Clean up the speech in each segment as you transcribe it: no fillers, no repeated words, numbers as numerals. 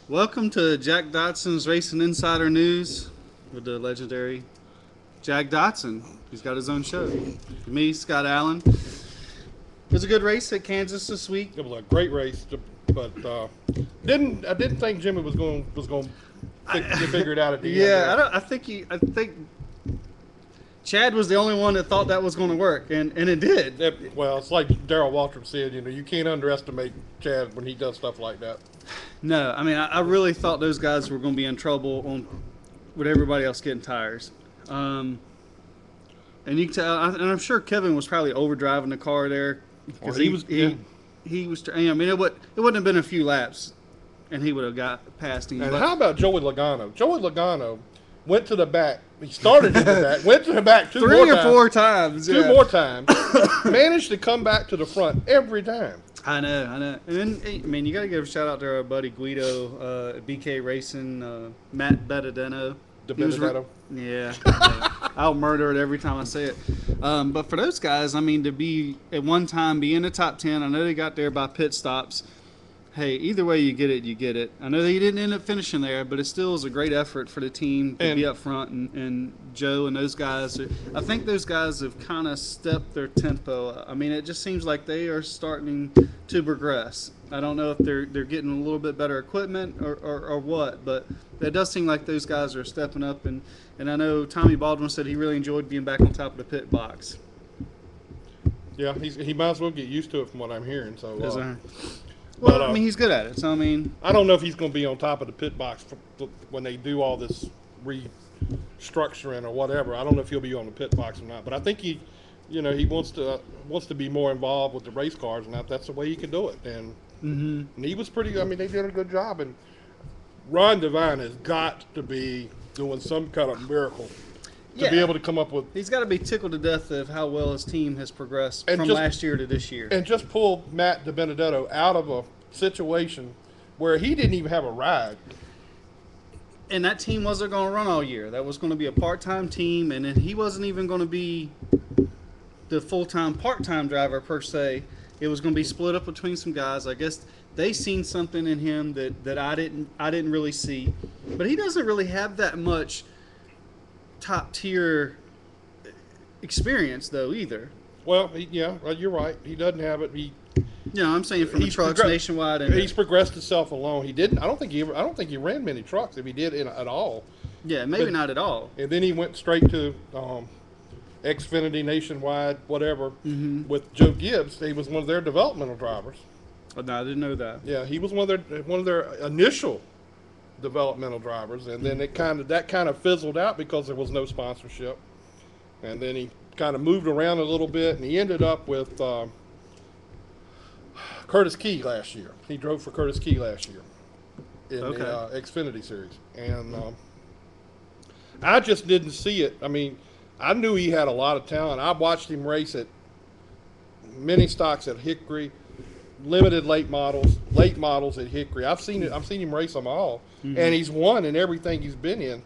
Welcome to Jack Dodson's Racing Insider News with the legendary Jack Dodson. He's got his own show. Me, Scott Allen. It was a good race at Kansas this week. It was a great race, but I didn't think Jimmy was going to figure it out at the end. Yeah, I think Chad was the only one that thought that was going to work, and it did. Well, it's like Darrell Waltrip said, you can't underestimate Chad when he does stuff like that. No, I mean, I really thought those guys were going to be in trouble with everybody else getting tires. And you can tell, and I'm sure Kevin was probably overdriving the car there because he was. I mean, it wouldn't have been a few laps, and he would have got past him. And how about Joey Logano? Joey Logano went to the back. He started in the back, went to the back three or four times. Two more times. Managed to come back to the front every time. I know. And then, I mean, you got to give a shout out to our buddy Guido, BK Racing, Matt Benedetto. Yeah. I'll murder it every time I say it. But for those guys, I mean, to be at one time be in the top 10, I know they got there by pit stops. Hey, either way you get it, you get it. I know they didn't end up finishing there, but it still is a great effort for the team to be up front. And Joe and those guys, I think those guys have kind of stepped their tempo up. I mean, it just seems like they are starting to progress. I don't know if they're getting a little bit better equipment or what, but it does seem like those guys are stepping up. And I know Tommy Baldwin said he really enjoyed being back on top of the pit box. Yeah, he might as well get used to it from what I'm hearing. So. Well, I mean, he's good at it. So, I mean, I don't know if he's going to be on top of the pit box when they do all this restructuring or whatever. I don't know if he'll be on the pit box or not. But I think he wants to be more involved with the race cars, and that's the way he can do it. And he was pretty. I mean, they did a good job. And Ron Devine has got to be doing some kind of miracle to be able to come up with. He's got to be tickled to death of how well his team has progressed from last year to this year. And just pull Matt DiBenedetto out of a situation where he didn't even have a ride. And that team wasn't going to run all year. That was going to be a part-time team, and then he wasn't even going to be the full-time, part-time driver per se. It was going to be split up between some guys. I guess they seen something in him that I didn't really see. But he doesn't really have that much top tier experience though either. Well, you're right. He doesn't have it. I'm saying from the trucks nationwide, and he's progressed himself along. He didn't. I don't think he ran many trucks if he did at all. Yeah, maybe not at all. And then he went straight to Xfinity Nationwide, whatever, with Joe Gibbs. He was one of their developmental drivers. Oh, no, I didn't know that. Yeah, he was one of their initial developmental drivers, and then that kind of fizzled out because there was no sponsorship, and then he kind of moved around a little bit, and he ended up with Curtis Key last year. He drove for Curtis Key last year in the Xfinity series, and I just didn't see it. I mean, I knew he had a lot of talent. I watched him race at mini stocks at Hickory, limited late models at Hickory. I've seen him race them all, and he's won in everything he's been in.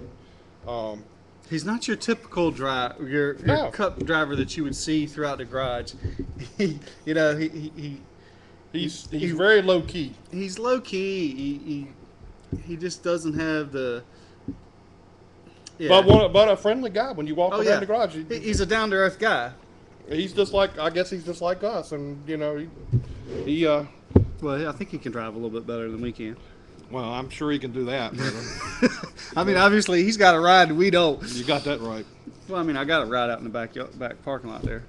He's not your typical your cup driver that you would see throughout the garage. He's very low key. He's low key. He just doesn't have the. Yeah. But a friendly guy when you walk around the garage. He's a down to earth guy. He's just like us, and he. Well, I think he can drive a little bit better than we can. Well, I'm sure he can do that. I mean, obviously he's got a ride and we don't. You got that right. Well, I mean, I got a ride out in the back parking lot there.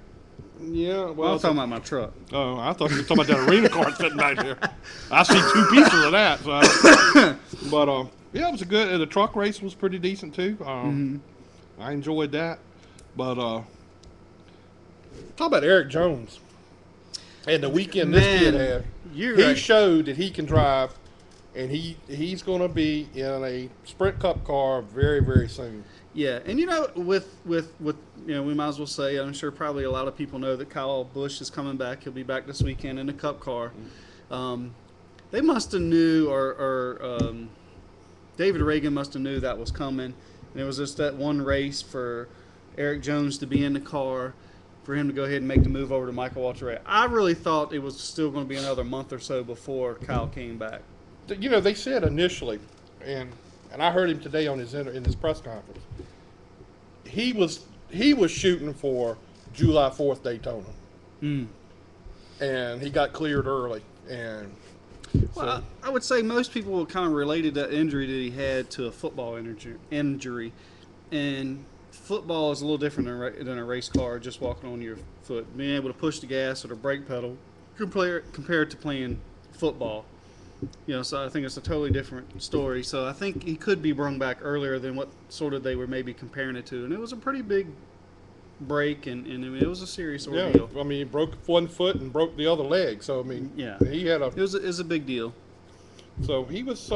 Yeah, well, I'm talking about my truck. Oh, I thought you were talking about that arena car sitting back there. I see two pieces of that. So but it was the truck race was pretty decent too. I enjoyed that. But talk about Eric Jones and the weekend this kid had. He showed that he can drive, and he's going to be in a Sprint Cup car very, very soon. Yeah, and with we might as well say, I'm sure probably a lot of people know that Kyle Busch is coming back. He'll be back this weekend in a Cup car. They must have knew, or David Reagan must have knew that was coming. And it was just that one race for Eric Jones to be in the car, for him to go ahead and make the move over to Michael Waltrip. I really thought it was still going to be another month or so before Kyle came back. You know, they said initially, and I heard him today on in his press conference. He was shooting for July 4th Daytona, and he got cleared early. And well, I would say most people kind of related that injury that he had to a football injury, and football is a little different than a race car. Just walking on your foot, being able to push the gas or the brake pedal, compared to playing football. You know, so I think it's a totally different story. So I think he could be brung back earlier than what sort of they were maybe comparing it to. And it was a pretty big break, and I mean, it was a serious ordeal. Yeah, I mean, he broke one foot and broke the other leg. So, I mean, yeah, he had it was a big deal. So he was,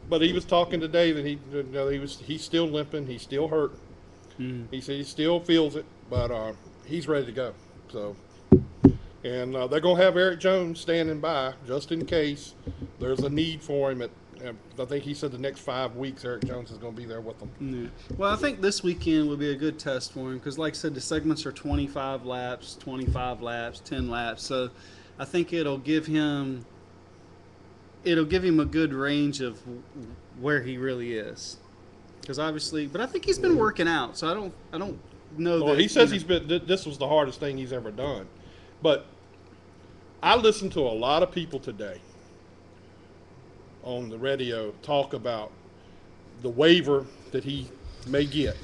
but he was talking today that he's still limping. He's still hurt. He said he still feels it, but he's ready to go. So. And they're going to have Eric Jones standing by just in case there's a need for him. I think he said the next 5 weeks Eric Jones is going to be there with them. Yeah. Well, I think this weekend will be a good test for him because, like I said, the segments are 25 laps, 10 laps. So I think it'll give him a good range of where he really is. Because obviously, but I think he's been working out, so I don't know. Well, he says he's been. This was the hardest thing he's ever done. But I listened to a lot of people today on the radio talk about the waiver that he may get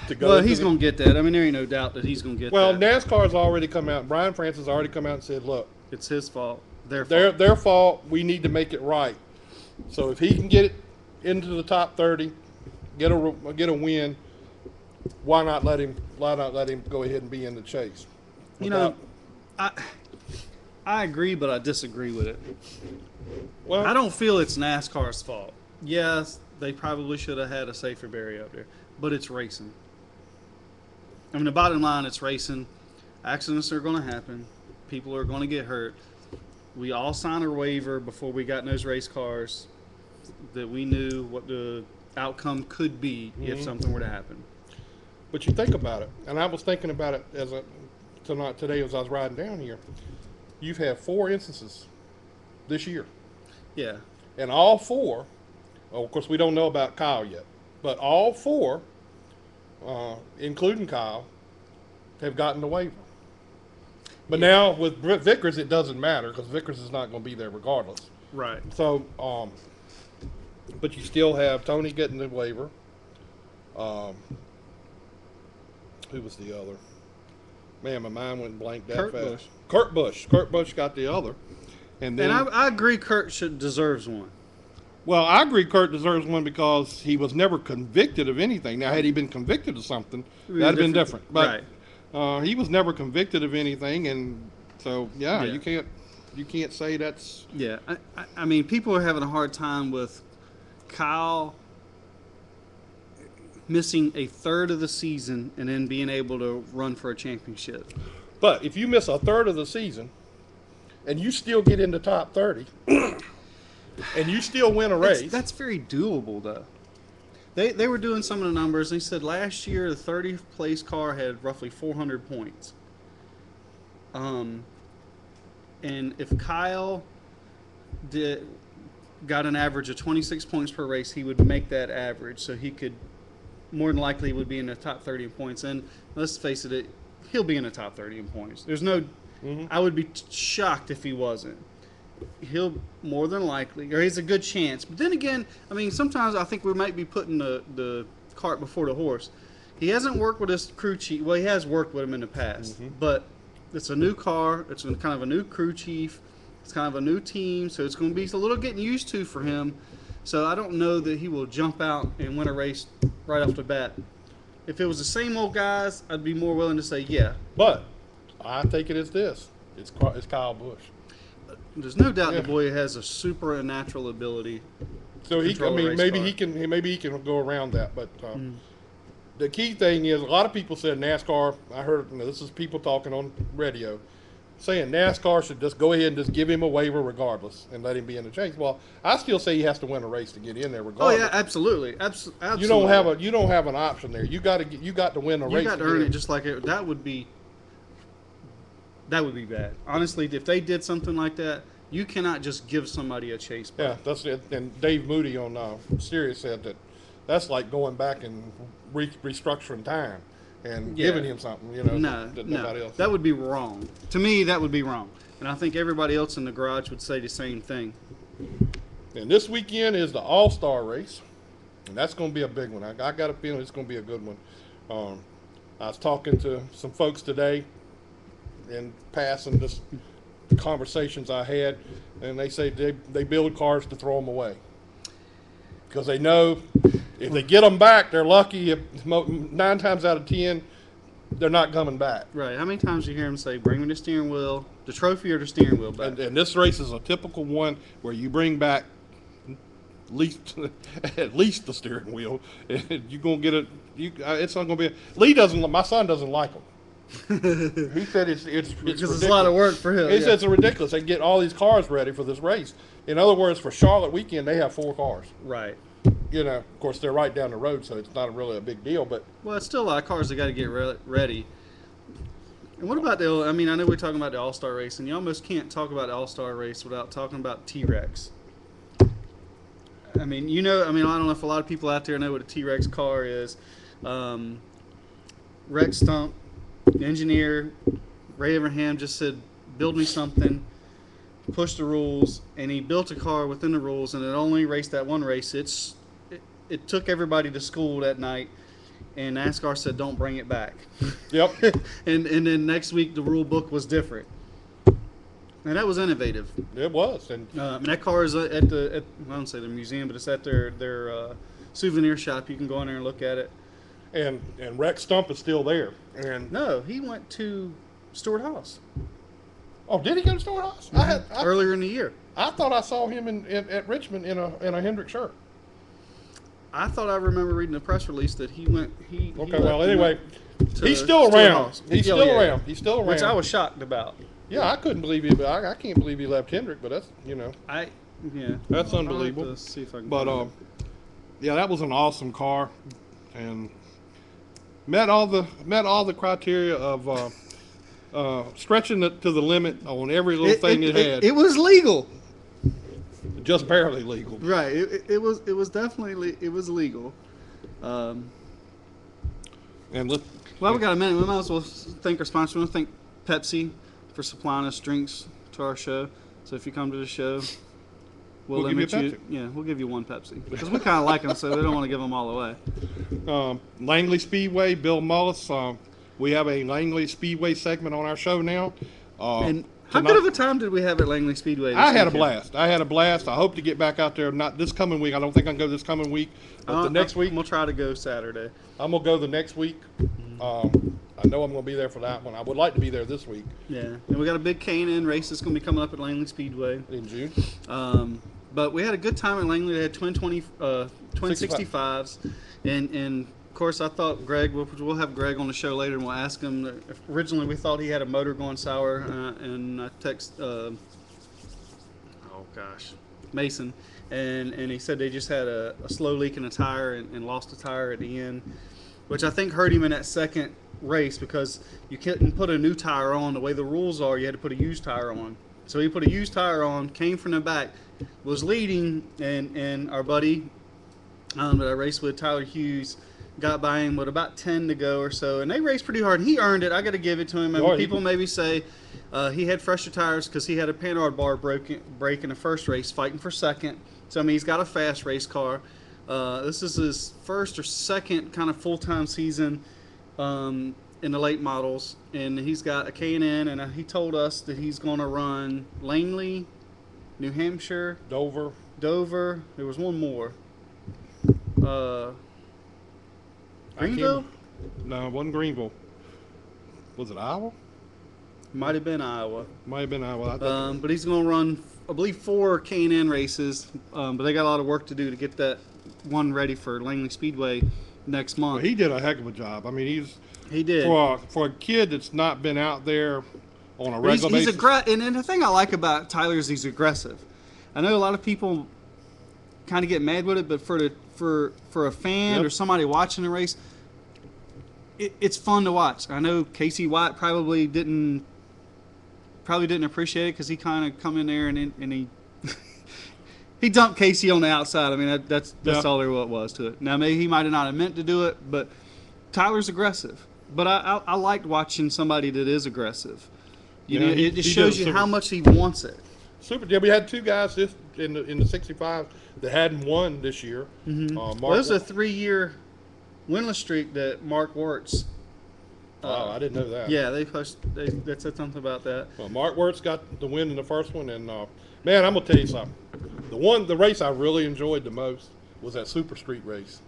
to go. Well, he's going to get that. I mean, there ain't no doubt that he's going to get that. Well, NASCAR's already come out. Brian Francis has already come out and said, look. It's his fault. Their fault. We need to make it right. So if he can get it into the top 30, get a win, why not let him go ahead and be in the chase? You know, I agree, but I disagree with it. Well, I don't feel it's NASCAR's fault. Yes, they probably should have had a safer barrier up there, but it's racing. I mean, the bottom line, it's racing. Accidents are going to happen. People are going to get hurt. We all signed a waiver before we got in those race cars that we knew what the outcome could be if something were to happen. But you think about it, and I was thinking about it today as I was riding down here. You've had 4 instances this year. Yeah. And all 4, of course we don't know about Kyle yet, but all 4, including Kyle, have gotten the waiver. But now with Vickers, it doesn't matter because Vickers is not going to be there regardless. Right. So, but you still have Tony getting the waiver. Who was the other? Man, my mind went blank that fast. Kurt Busch. Kurt Busch got the other. And I agree Kurt deserves one. Well, I agree Kurt deserves one because he was never convicted of anything. Now, had he been convicted of something, that would have been different. But he was never convicted of anything, and so, you can't say that's... Yeah, I mean, people are having a hard time with Kyle missing a third of the season and then being able to run for a championship. But if you miss a third of the season and you still get in the top 30 and you still win a race. That's very doable, though. They were doing some of the numbers. They said last year the 30th place car had roughly 400 points. And if Kyle got an average of 26 points per race, he would make that average. So he could more than likely would be in the top 30 in points. And let's face it, he'll be in the top 30 in points. There's no I would be shocked if he wasn't. He'll more than likely, or he's a good chance. But then again, I mean, sometimes I think we might be putting the cart before the horse. He hasn't worked with his crew chief. Well, he has worked with him in the past, but it's a new car. It's kind of a new crew chief. It's kind of a new team, so it's going to be a little getting used to for him. So I don't know that he will jump out and win a race right off the bat. If it was the same old guys, I'd be more willing to say yeah. But I take it as this: it's Kyle Busch. There's no doubt the boy has a supernatural ability. So maybe he can go around that. But the key thing is, a lot of people said NASCAR. I heard this is people talking on radio, saying NASCAR should just go ahead and just give him a waiver regardless and let him be in the chase. Well, I still say he has to win a race to get in there regardless. Oh yeah, absolutely. Absolutely. You don't have an option there. You got to win a race. You got to earn it just like it. That would be bad. Honestly, if they did something like that, You cannot just give somebody a chase bike. Yeah, that's it. And Dave Moody on Sirius said that's like going back and restructuring time and giving him something, that nobody else. That would be wrong. To me, that would be wrong. And I think everybody else in the garage would say the same thing. And this weekend is the All-Star race. And that's going to be a big one. I got a feeling it's going to be a good one. I was talking to some folks today and passing just conversations I had, and they say they build cars to throw them away. Because they know if they get them back, they're lucky. If 9 times out of 10, they're not coming back. Right. How many times do you hear them say, bring me the steering wheel, the trophy or the steering wheel back? And this race is a typical one where you bring back at least the steering wheel. You're going to get it. It's not going to be. My son doesn't like them. He said it's because it's a lot of work for him. He said it's ridiculous. They get all these cars ready for this race. In other words, for Charlotte weekend, they have 4 cars. Right. Of course, they're right down the road, so it's not really a big deal. But it's still a lot of cars that got to get ready. And what about I know we're talking about the All-Star race, and you almost can't talk about the All-Star race without talking about T-Rex. I don't know if a lot of people out there know what a T-Rex car is. Rex Stump, the engineer, Ray Abraham just said, build me something, push the rules, and he built a car within the rules, and it only raced that one race. It took everybody to school that night, and NASCAR said, don't bring it back. Yep. and then next week, the rule book was different. And that was innovative. It was. And that car is I don't say the museum, but it's at their souvenir shop. You can go in there and look at it. And Rex Stump is still there. And no, he went to Stewart Haas. Oh, did he go to Stewart Haas? Mm-hmm. Earlier in the year. I thought I saw him at Richmond in a Hendrick shirt. I thought I remember reading a press release that he went. Anyway, he's still around. He's still around. He's still around. Which I was shocked about. Yeah, I couldn't believe he. I can't believe he left Hendrick, but that's that's unbelievable. I'll have to see if I can that was an awesome car, and met all the criteria of stretching it to the limit on every little thing it had. It was legal. Just barely legal. Right. It was definitely legal. And we got a minute. We might as well thank our sponsor. We want to thank Pepsi for supplying us drinks to our show. So if you come to the show, we'll limit you. Yeah, we'll give you 1 Pepsi because we kind of like them, so we don't want to give them all away. Langley Speedway, Bill Mullis. We have a Langley Speedway segment on our show now. And how good of a time did we have at Langley Speedway? I had a blast. I hope to get back out there. Not this coming week. I don't think I can go this coming week. But the next week, we'll try to go Saturday. I'm gonna go the next week. I know I'm going to be there for that one. I would like to be there this week. Yeah, and we got a big K&N race that's going to be coming up at Langley Speedway in June. But we had a good time at Langley. They had twin 65s, and of course I thought Greg. We'll have Greg on the show later, and we'll ask him. Originally, we thought he had a motor going sour, and I text. Mason, and he said they just had a slow leak in a tire and lost a tire at the end, which I think hurt him in that second race because you couldn't put a new tire on. The way the rules are, you had to put a used tire on. So he put a used tire on, came from the back, was leading, and our buddy that I raced with, Tyler Hughes, got by him with about 10 to go or so, and they raced pretty hard. He earned it. I got to give it to him. People maybe say he had fresher tires because he had a Panhard bar break in the first race, fighting for second. So he's got a fast race car. This is his first or second kind of full-time season in the late models, and he's got a K&N, and he told us that he's going to run Langley, New Hampshire, Dover. There was one more. Greenville? No, it wasn't Greenville. Was it Iowa? Might have been Iowa. But he's going to run, I believe, 4 K&N races, but they got a lot of work to do to get that one ready for Langley Speedway next month. Well, he did a heck of a job. I mean, he did for a kid that's not been out there on a regular basis. And the thing I like about Tyler is he's aggressive. I know a lot of people kind of get mad with it, but for a fan or somebody watching the race, it's fun to watch. I know Casey White probably didn't probably didn't appreciate it because he kind of come in there and he he dumped Casey on the outside. I mean, that's all there was to it. Now, maybe he might have not meant to do it, but Tyler's aggressive. But I liked watching somebody that is aggressive. You know, it just shows you how much he wants it. Super. Yeah, we had 2 guys in the 65 that hadn't won this year. Mm-hmm. Well, there's a 3-year winless streak that Mark Wirtz. Oh, I didn't know that. Yeah, they said something about that. Well, Mark Wirtz got the win in the first one, and man, I'm gonna tell you something. The race I really enjoyed the most was that Super Street race.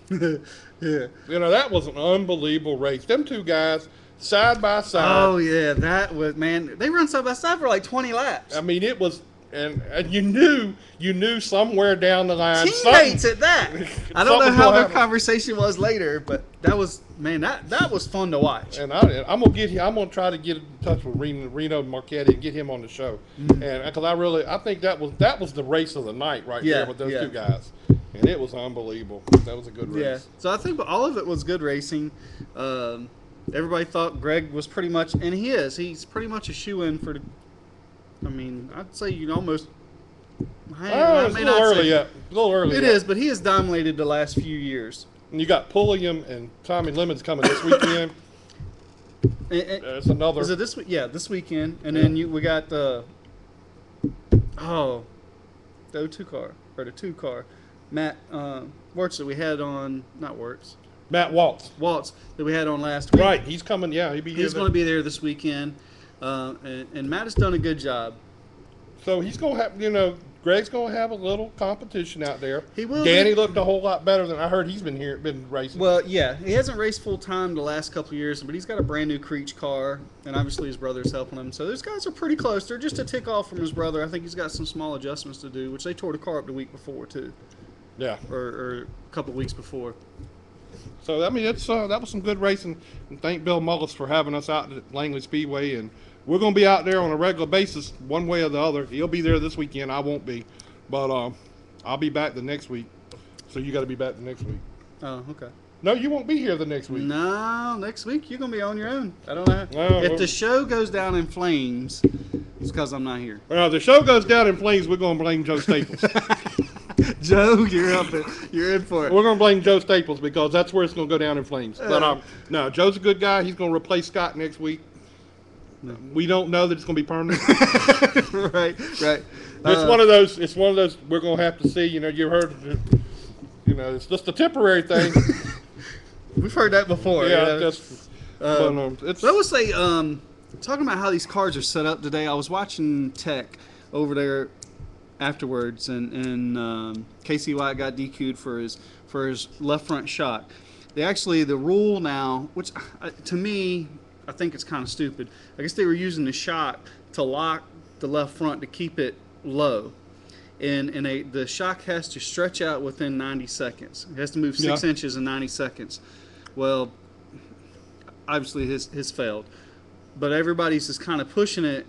Yeah. You know, that was an unbelievable race. Them 2 guys side by side. Oh yeah, that was, man. They run side by side for like 20 laps. I mean, it was. And you knew somewhere down the line. Teammates at that. I don't know how their conversation was later, but that was, man, that was fun to watch. And I'm gonna try to get in touch with Reno Marchetti and get him on the show. Mm-hmm. And because I think that was the race of the night there with those 2 guys, and it was unbelievable. That was a good race. Yeah. So I think all of it was good racing. Everybody thought Greg was pretty much, and he's pretty much a shoe-in for the. I mean, I'd say you almost. It's a little early yet. A little early. It is, but he has dominated the last few years. And you got Pulliam and Tommy Lemons coming this weekend. It's another. Is it this week? Yeah, this weekend. And then we got the 02 car or the 2 car, Matt Wirtz that we had on Matt Waltz that we had on last week. Right, he's coming. Yeah, he's going to be there this weekend. And Matt has done a good job. So he's going to have, Greg's going to have a little competition out there. He will. Danny looked a whole lot better than I heard he's been racing. Well, yeah, he hasn't raced full time the last couple of years, but he's got a brand new Creech car, and obviously his brother's helping him. So those guys are pretty close. They're just a tick off from his brother. I think he's got some small adjustments to do, which they tore the car up the week before too. Yeah. Or a couple of weeks before. So I mean, that was some good racing, and thank Bill Mullis for having us out at Langley Speedway, and we're going to be out there on a regular basis, one way or the other. He'll be there this weekend. I won't be, but I'll be back the next week. So you got to be back the next week. Oh, okay. No, you won't be here the next week. No, next week you're going to be on your own. I don't know. If the show goes down in flames, it's because I'm not here. Well, if the show goes down in flames, we're going to blame Joe Staples. Joe, you're in for it. We're going to blame Joe Staples because that's where it's going to go down in flames. But no, Joe's a good guy. He's going to replace Scott next week. No. We don't know that it's going to be permanent. Right. It's one of those. We're going to have to see. You heard. It's just a temporary thing. We've heard that before. Yeah. I would say, talking about how these cars are set up today, I was watching Tech over there afterwards, and Casey White got DQ'd for his left front shock. The rule now, which to me, I think it's kind of stupid. I guess they were using the shock to lock the left front to keep it low, and the shock has to stretch out within 90 seconds. It has to move 6 inches in 90 seconds. Well, obviously his failed, but everybody's just kind of pushing it.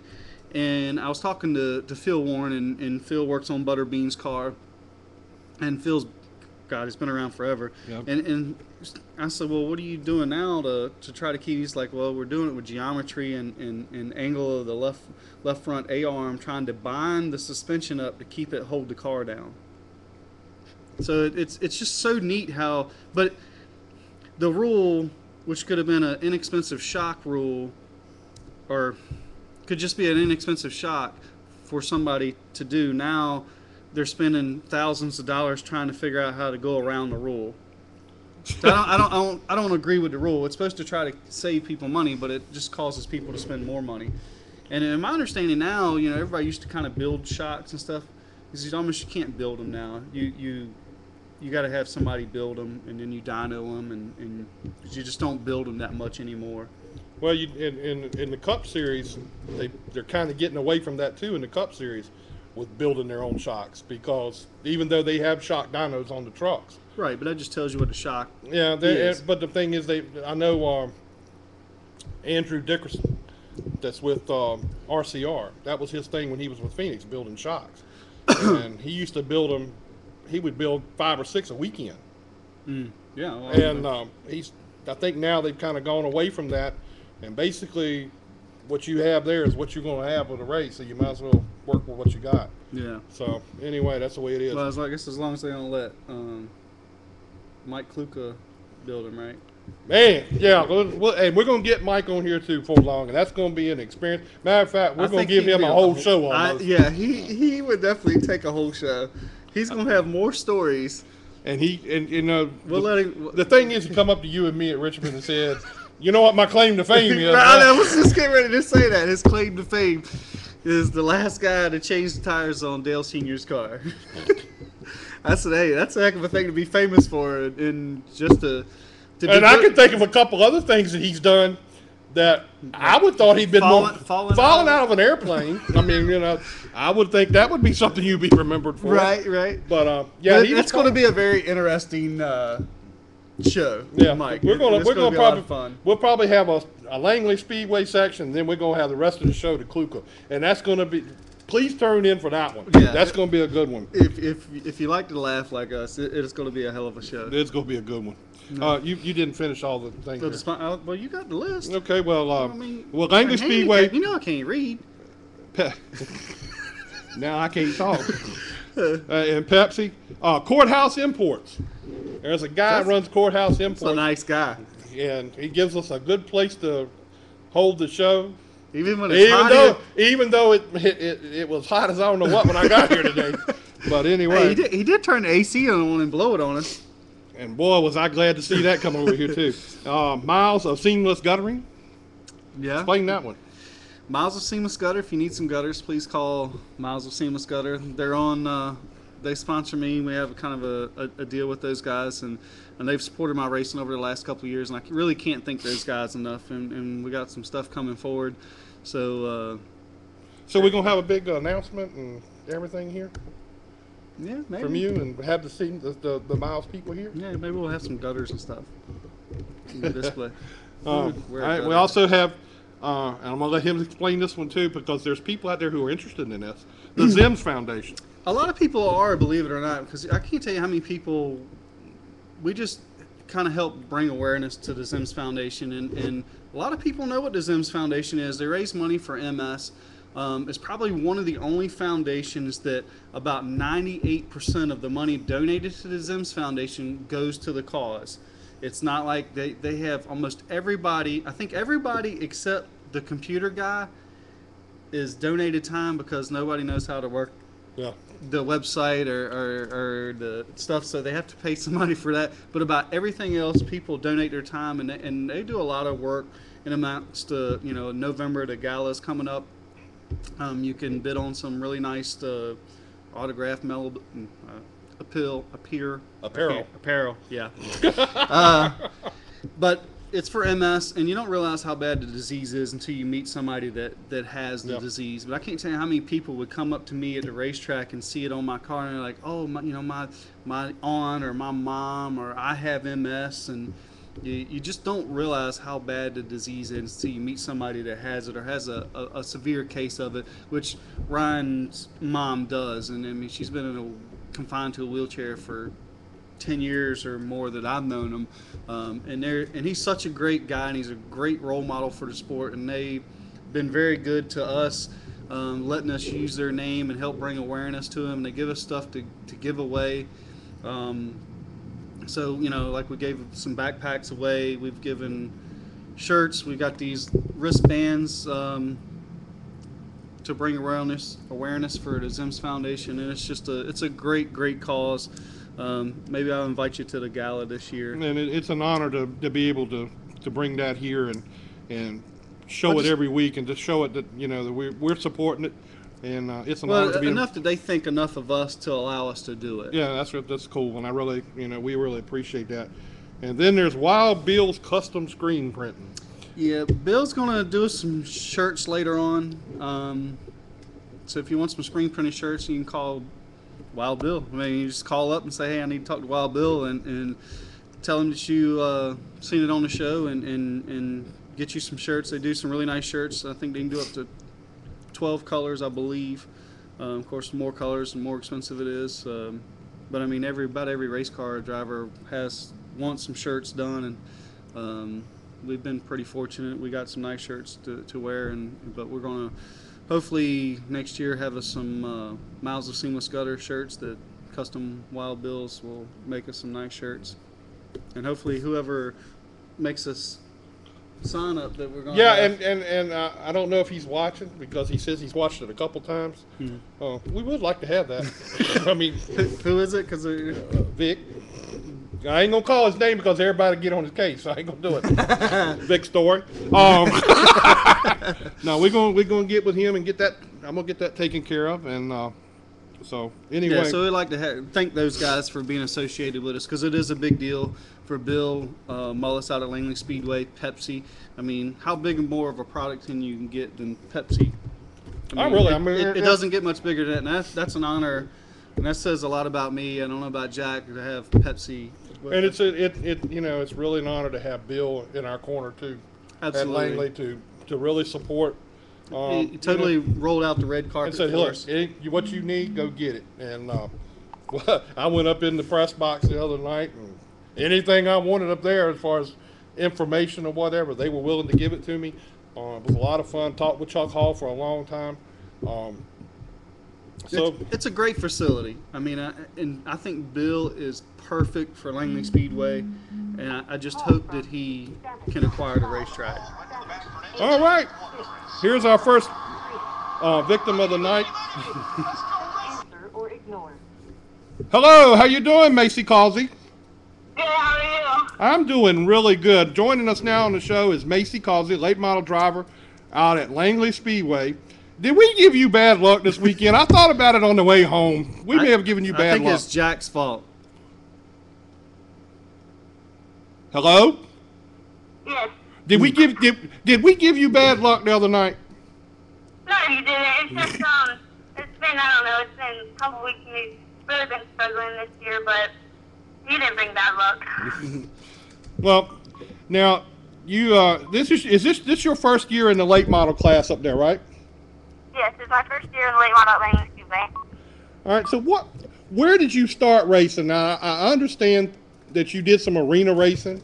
And I was talking to Phil Warren, and Phil works on Butterbean's car, and Phil's, God, he's been around forever. Yep. And I said, well, what are you doing now to try to keep? He's like, well, we're doing it with geometry and angle of the left front A-arm, trying to bind the suspension up to keep it hold the car down. So it's just so neat how, but the rule, which could have been an inexpensive shock rule, or could just be an inexpensive shock for somebody to do, now they're spending thousands of dollars trying to figure out how to go around the rule. I don't agree with the rule. It's supposed to try to save people money, but it just causes people to spend more money. And in my understanding now, everybody used to kind of build shocks and stuff. You can't build them now. You got to have somebody build them, and then you dyno them, and you just don't build them that much anymore. Well, in the Cup Series, they're kind of getting away from that too in the Cup Series with building their own shocks, because even though they have shock dynos on the trucks. Right, but that just tells you what the shock is. But the thing is, I know Andrew Dickerson, that's with RCR. That was his thing when he was with Phoenix, building shocks. And he used to build them. He would build 5 or 6 a weekend. Yeah. Well, and I think now they've kind of gone away from that. And basically, what you have there is what you're going to have with a race, so you might as well work with what you got. Yeah. So anyway, that's the way it is. Well, I guess as long as they don't let Mike Kluka build him, right? Man, yeah, and we're going to get Mike on here too for long, and that's going to be an experience. Matter of fact, we're going to give him a whole show on this. Yeah, he would definitely take a whole show. He's going to have more stories. And you know, we'll let him. The thing is, he come up to you and me at Richmond and said, "You know what my claim to fame is?" I was just getting ready to say that. His claim to fame is the last guy to change the tires on Dale Sr.'s car. That's a heck of a thing to be famous for, and just to and I can think of a couple other things that he's done that I would thought he'd been falling out of an airplane. I mean, you know, I would think that would be something you'd be remembered for. Right. But yeah, it's going to be a very interesting show. Yeah, Mike. We're going to we'll probably have a Langley Speedway section, and then we're going to have the rest of the show to Kluka, and that's going to be. Please turn in for that one. Yeah, that's going to be a good one. If you like to laugh like us, it's going to be a hell of a show. It's going to be a good one. No. You didn't finish all the things. Well, you got the list. Okay, well, Langley Speedway. You know I can't read. Now I can't talk. And Pepsi, Courthouse Imports. There's a guy that runs Courthouse Imports. He's a nice guy, and he gives us a good place to hold the show. Even though it was hot as I don't know what when I got here today. But anyway. Hey, he did turn the AC on and blow it on us. And boy, was I glad to see that come over here too. Miles of Seamless Guttering. Yeah. Explain that one. Miles of Seamless Gutter. If you need some gutters, please call Miles of Seamless Gutter. They're on. They sponsor me. We have kind of a deal with those guys, and they've supported my racing over the last couple of years. And I really can't thank those guys enough. And we got some stuff coming forward. So we're gonna have a big announcement and everything here. Yeah, maybe. From you, and have the Miles people here. Yeah, maybe we'll have some gutters and stuff in the display. All right, we also have, and I'm gonna let him explain this one too, because there's people out there who are interested in this. The Zims Foundation. A lot of people are, believe it or not, because I can't tell you how many people. We just kind of help bring awareness to the Zims Foundation, and a lot of people know what the Zims Foundation is. They raise money for MS. It's probably one of the only foundations that about 98% of the money donated to the Zims Foundation goes to the cause. It's not like they have almost everybody, I think everybody except the computer guy is donated time because nobody knows how to work the website or the stuff, so they have to pay somebody for that. But about everything else, people donate their time, and they do a lot of work in amongst, November, the gala's coming up. You can bid on some really nice autograph apparel. Yeah. But it's for MS, and you don't realize how bad the disease is until you meet somebody that has the disease. But I can't tell you how many people would come up to me at the racetrack and see it on my car, and they're like, "Oh, my aunt or my mom or I have MS," and you just don't realize how bad the disease is until you meet somebody that has it or has a severe case of it, which Ryan's mom does. And I mean, she's been confined to a wheelchair for 10 years or more that I've known him. And he's such a great guy, and he's a great role model for the sport. And they've been very good to us, letting us use their name and help bring awareness to them. They give us stuff to give away. So, like we gave some backpacks away. We've given shirts. We've got these wristbands to bring awareness for the Zims Foundation. And it's a great cause. Maybe I'll invite you to the gala this year. And it's an honor to be able to bring that here and show it every week, and to show it that, that we're supporting it. And it's an honor to be enough that they think enough of us to allow us to do it. Yeah, that's cool, and I really, we really appreciate that. And then there's Wild Bill's Custom Screen Printing. Yeah, Bill's gonna do some shirts later on. So if you want some screen printed shirts, you can call Wild Bill. I mean, you just call up and say, "Hey, I need to talk to Wild Bill," and tell him that you seen it on the show, and get you some shirts. They do some really nice shirts. I think they can do up to 12 colors, I believe. Of course, the more colors, the more expensive it is. But I mean, about every race car driver wants some shirts done, and we've been pretty fortunate. We got some nice shirts to wear, but we're gonna hopefully next year have us some Miles of Seamless Gutter shirts that Custom Wild Bills will make us some nice shirts, and hopefully whoever makes us sign up that we're going. Yeah, and I don't know if he's watching because he says he's watched it a couple times. We would like to have that. I mean, who is it? Because Vic. I ain't gonna call his name because everybody get on his case. So I ain't gonna do it. Vic Story. No, we're gonna get with him and get that. I'm gonna get that taken care of. And so anyway, yeah. So we'd like to thank those guys for being associated with us because it is a big deal for Bill Mullis out at Langley Speedway, Pepsi. I mean, how big and more of a product can you get than Pepsi? I mean, it doesn't get much bigger than that. And that's an honor, and that says a lot about me. I don't know about Jack to have Pepsi. And it's really an honor to have Bill in our corner too. Absolutely. At Langley to really support. He totally rolled out the red carpet and said, for us. What you need, go get it. And I went up in the press box the other night, and anything I wanted up there as far as information or whatever, they were willing to give it to me. It was a lot of fun. Talked with Chuck Hall for a long time. So it's a great facility. I mean, I think Bill is perfect for Langley Speedway, and I just hope that he can acquire the racetrack. All right, here's our first victim of the night. Hello, how you doing, Macy Causey? Good, how are you? I'm doing really good. Joining us now on the show is Macy Causey, late model driver out at Langley Speedway. Did we give you bad luck this weekend? I thought about it on the way home. We may have given you bad luck. I think it's Jack's fault. Hello? Yes. Did we give you bad luck the other night? No, you didn't. It's just it's been it's been a couple weeks. We've really been struggling this year, but you didn't bring bad luck. Well, now you is this your first year in the late model class up there, right? Yes, it's my first year in the late model at Langley Speedway. All right. So where did you start racing? Now I understand that you did some arena racing.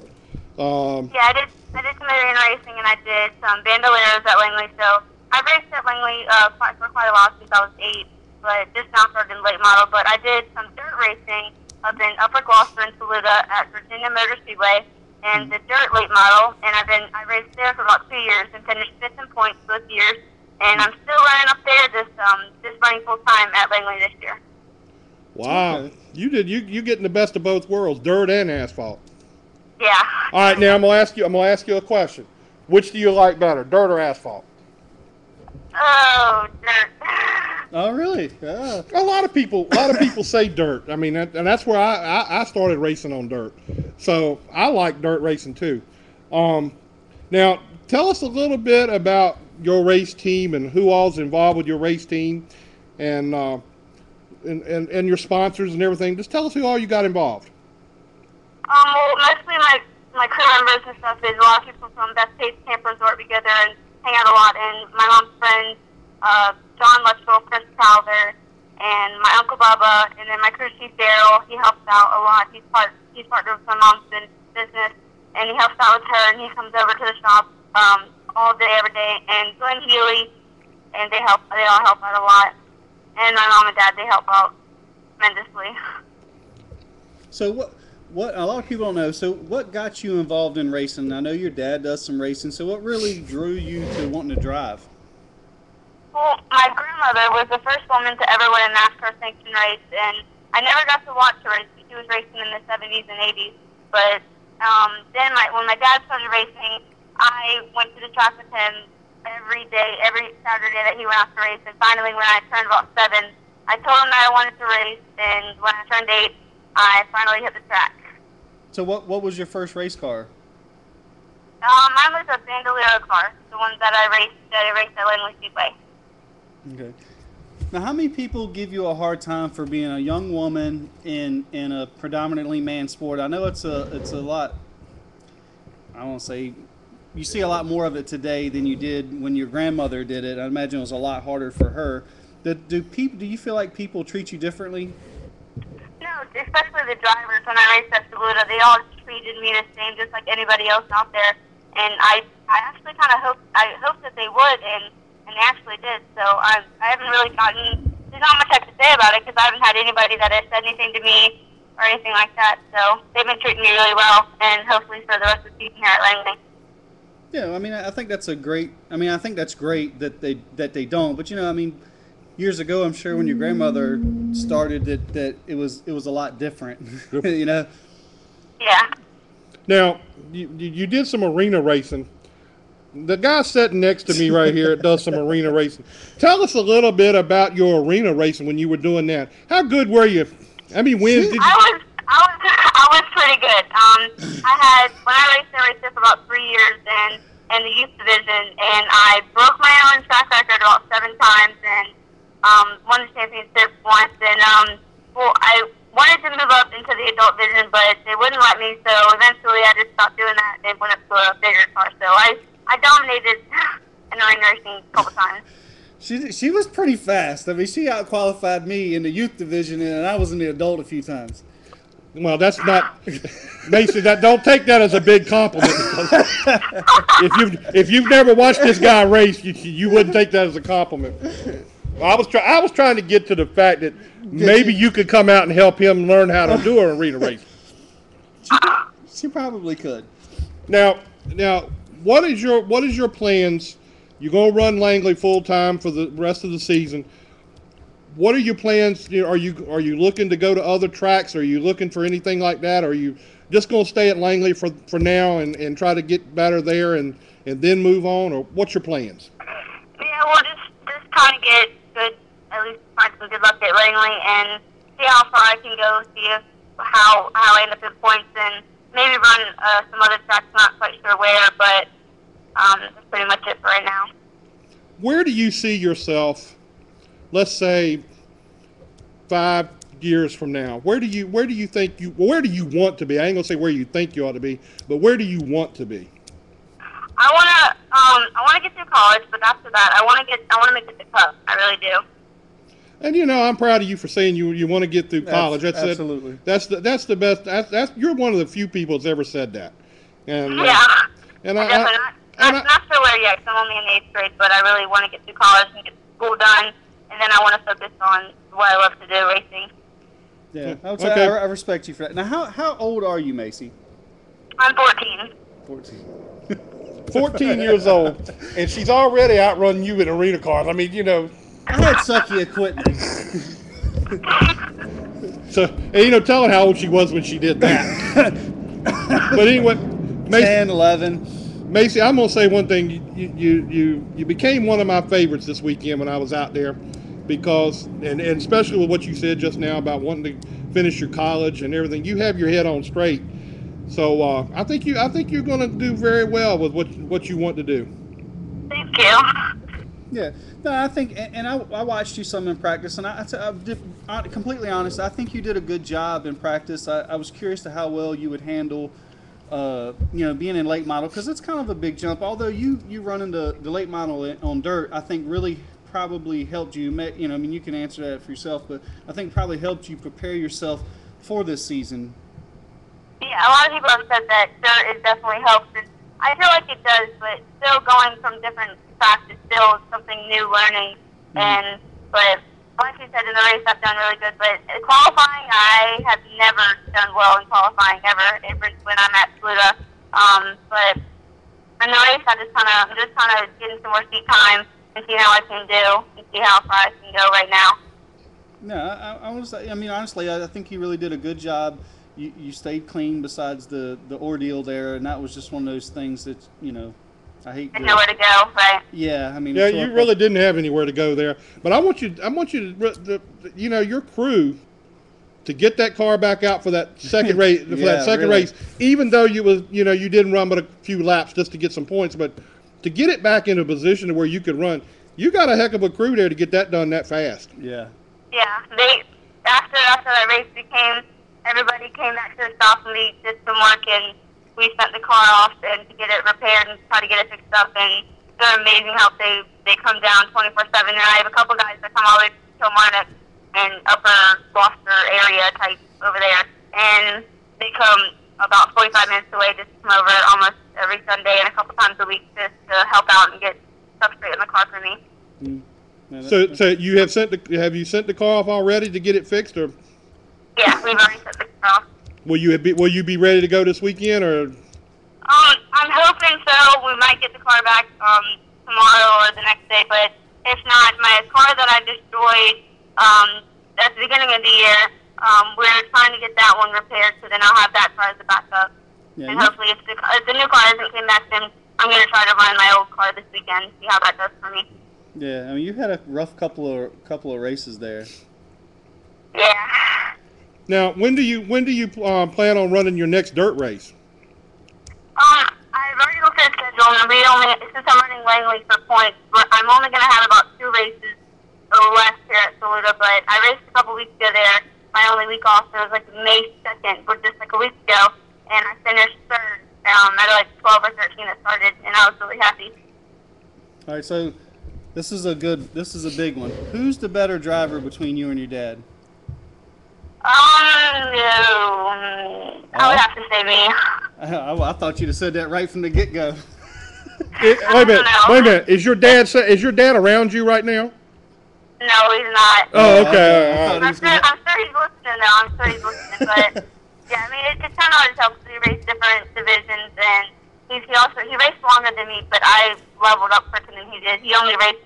Yeah, I did some arena racing and I did some bandoleros at Langley. So I've raced at Langley for quite a while since I was 8, but just now started in late model. But I did some dirt racing up in Upper Gloucester and Saluda at Virginia Motor Speedway and the dirt late model. And I raced there for about 2 years and finished 5th in points both years. And I'm still running up there this running full time at Langley this year. Wow, okay. You getting the best of both worlds, dirt and asphalt. Yeah. All right, now I'm gonna ask you a question. Which do you like better, dirt or asphalt? Oh, dirt. Oh, really? Yeah. A lot of people say dirt. I mean, and that's where I started racing on dirt. So I like dirt racing too. Now tell us a little bit about your race team and who all's involved with your race team, and your sponsors and everything. Just tell us who all you got involved. Well, mostly my crew members and stuff is a lot of people from Best Pace Camp Resort. We go there and hang out a lot, and my mom's friends, John Luttrell, Chris Calver, and my Uncle Bubba, and then my crew chief Daryl. He helps out a lot. He's partnered with my mom's business, and he helps out with her, and he comes over to the shop all day, every day, and Glenn Healy, and they all help out a lot. And my mom and dad, they help out tremendously. So what a lot of people don't know, so what got you involved in racing? I know your dad does some racing, so what really drew you to wanting to drive? Well, my grandmother was the first woman to ever win a Nascar sanctioned race, and I never got to watch her race. She was racing in the 70s and 80s, but then when my dad started racing, I went to the track with him every day, every Saturday that he went out to race. And finally, when I turned about 7, I told him that I wanted to race. And when I turned 8, I finally hit the track. So what was your first race car? Mine was a Bandolero car, the one that I raced at Langley Speedway. Okay. Now, how many people give you a hard time for being a young woman in a predominantly man sport? I know it's a lot. I won't say. You see a lot more of it today than you did when your grandmother did it. I imagine it was a lot harder for her. Do you feel like people treat you differently? No, especially the drivers. When I raced at Saluda, they all treated me the same, just like anybody else out there. and I actually kind of hoped that they would, and they actually did. So I haven't really gotten. There's not much I can say about it because I haven't had anybody that has said anything to me or anything like that. So they've been treating me really well, and hopefully for the rest of the season here at Langley. Yeah, I mean, I think that's a great. I mean, I think that's great that they don't. But I mean, years ago, I'm sure when your grandmother started, that it was a lot different. Yeah. Now, you did some arena racing. The guy sitting next to me right here does some arena racing. Tell us a little bit about your arena racing when you were doing that. How good were you? How many wins did you? I was pretty good. When I raced there for about 3 years in the youth division, and I broke my own track record about 7 times and won the championship once. And I wanted to move up into the adult division, but they wouldn't let me. So eventually, I just stopped doing that and went up to a bigger car. So I dominated in arena racing a couple times. She was pretty fast. I mean, she out-qualified me in the youth division, and I was in the adult a few times. Well, that's not, Macy. Don't take that as a big compliment. If you've never watched this guy race, you wouldn't take that as a compliment. I was trying to get to the fact that maybe you could come out and help him learn how to do an arena race. She probably could. Now, what is your plans? You're going to run Langley full time for the rest of the season. What are your plans? Are you looking to go to other tracks? Are you looking for anything like that? Or are you just going to stay at Langley for now and try to get better there and then move on? Or what's your plans? Yeah, well, just trying to get good, at least find some good luck at Langley and see how far I can go, see how I end up in points, and maybe run some other tracks. Not quite sure where, but that's pretty much it for right now. Where do you see yourself? Let's say 5 years from now, where do you want to be? I ain't gonna say where you think you ought to be, but where do you want to be? I wanna get through college, but after that, I wanna make it to Cup. I really do. And I'm proud of you for saying you want to get through college. That's absolutely. That's the best. That's you're one of the few people that's ever said that. And yeah. And I'm not sure where yet. 'Cause I'm only in the 8th grade, but I really want to get through college and get school done. And then I want to focus on what I love to do, racing. Yeah, I would say I respect you for that. Now, how old are you, Macy? I'm 14. 14 years old, and she's already outrun you in arena cars. I mean, I had sucky equipment. So, and tell her how old she was when she did that. But anyway, Macy, 10, 11. Macy, I'm going to say one thing. You became one of my favorites this weekend when I was out there. Because, and especially with what you said just now about wanting to finish your college and everything, you have your head on straight. So I think you're going to do very well with what you want to do. Thank you. Yeah, no, I think, and I watched you some in practice, and I'm completely honest. I think you did a good job in practice. I was curious to how well you would handle, being in late model, because it's kind of a big jump. Although you running the late model on dirt, I think really probably helped you. I mean, you can answer that for yourself, but I think probably helped you prepare yourself for this season. Yeah, a lot of people have said that dirt is definitely helps, and I feel like it does. But still, going from different tracks is still something new, learning. But like you said, in the race, I've done really good. But qualifying, I have never done well in qualifying ever. When I'm at Pluto, but in the race, I'm just kind of getting some more seat time and see how I can do and see how far I can go right now. No, I mean, honestly, I think you really did a good job. You stayed clean besides the ordeal there, and that was just one of those things that, I hate. And nowhere to go, right? Yeah, I mean. Yeah, you really didn't have anywhere to go there. But I want you to, your crew, to get that car back out for that second race, race, even though you didn't run but a few laps just to get some points, but to get it back in a position where you could run, you got a heck of a crew there to get that done that fast. Yeah. Yeah, after that race everybody came back to the stop and we did some work and we sent the car off and to get it repaired and try to get it fixed up, and they're amazing help. They come down 24/7, and I have a couple guys that come all the way to Kilmarnock and Upper Gloucester area type over there, and they come about 45 minutes away just to come over almost every Sunday and a couple times a week just to help out and get stuff straight in the car for me. Mm. No, So you have you sent the car off already to get it fixed, or? Yeah, we've already sent the car off. Will you be ready to go this weekend, or? I'm hoping so. We might get the car back tomorrow or the next day, but if not, my car that I destroyed at the beginning of the year, we're trying to get that one repaired, so then I'll have that car as a backup. yeah, And hopefully, if the new car hasn't came back, then I'm going to try to run my old car this weekend, see how that does for me. yeah. I mean, you had a rough couple of races there. Yeah. Now, when do you plan on running your next dirt race? I've already looked at the schedule, and since I'm running Langley for points, I'm only going to have about 2 races left here at Saluda, but I raced a couple weeks ago there. My only week off, so it was like May 2nd, which is like a week ago, and I finished third at like 12 or 13 that started, and I was really happy. All right, so this is a big one. Who's the better driver between you and your dad? No. I would have to say me. I thought you'd have said that right from the get-go. Wait a minute. Is your dad around you right now? No, he's not. Oh, okay. I'm sure he's listening now. I'm sure he's listening, but yeah, I mean it's kind of hard to tell because we race different divisions, and he raced longer than me, but I leveled up quicker than he did. He only raced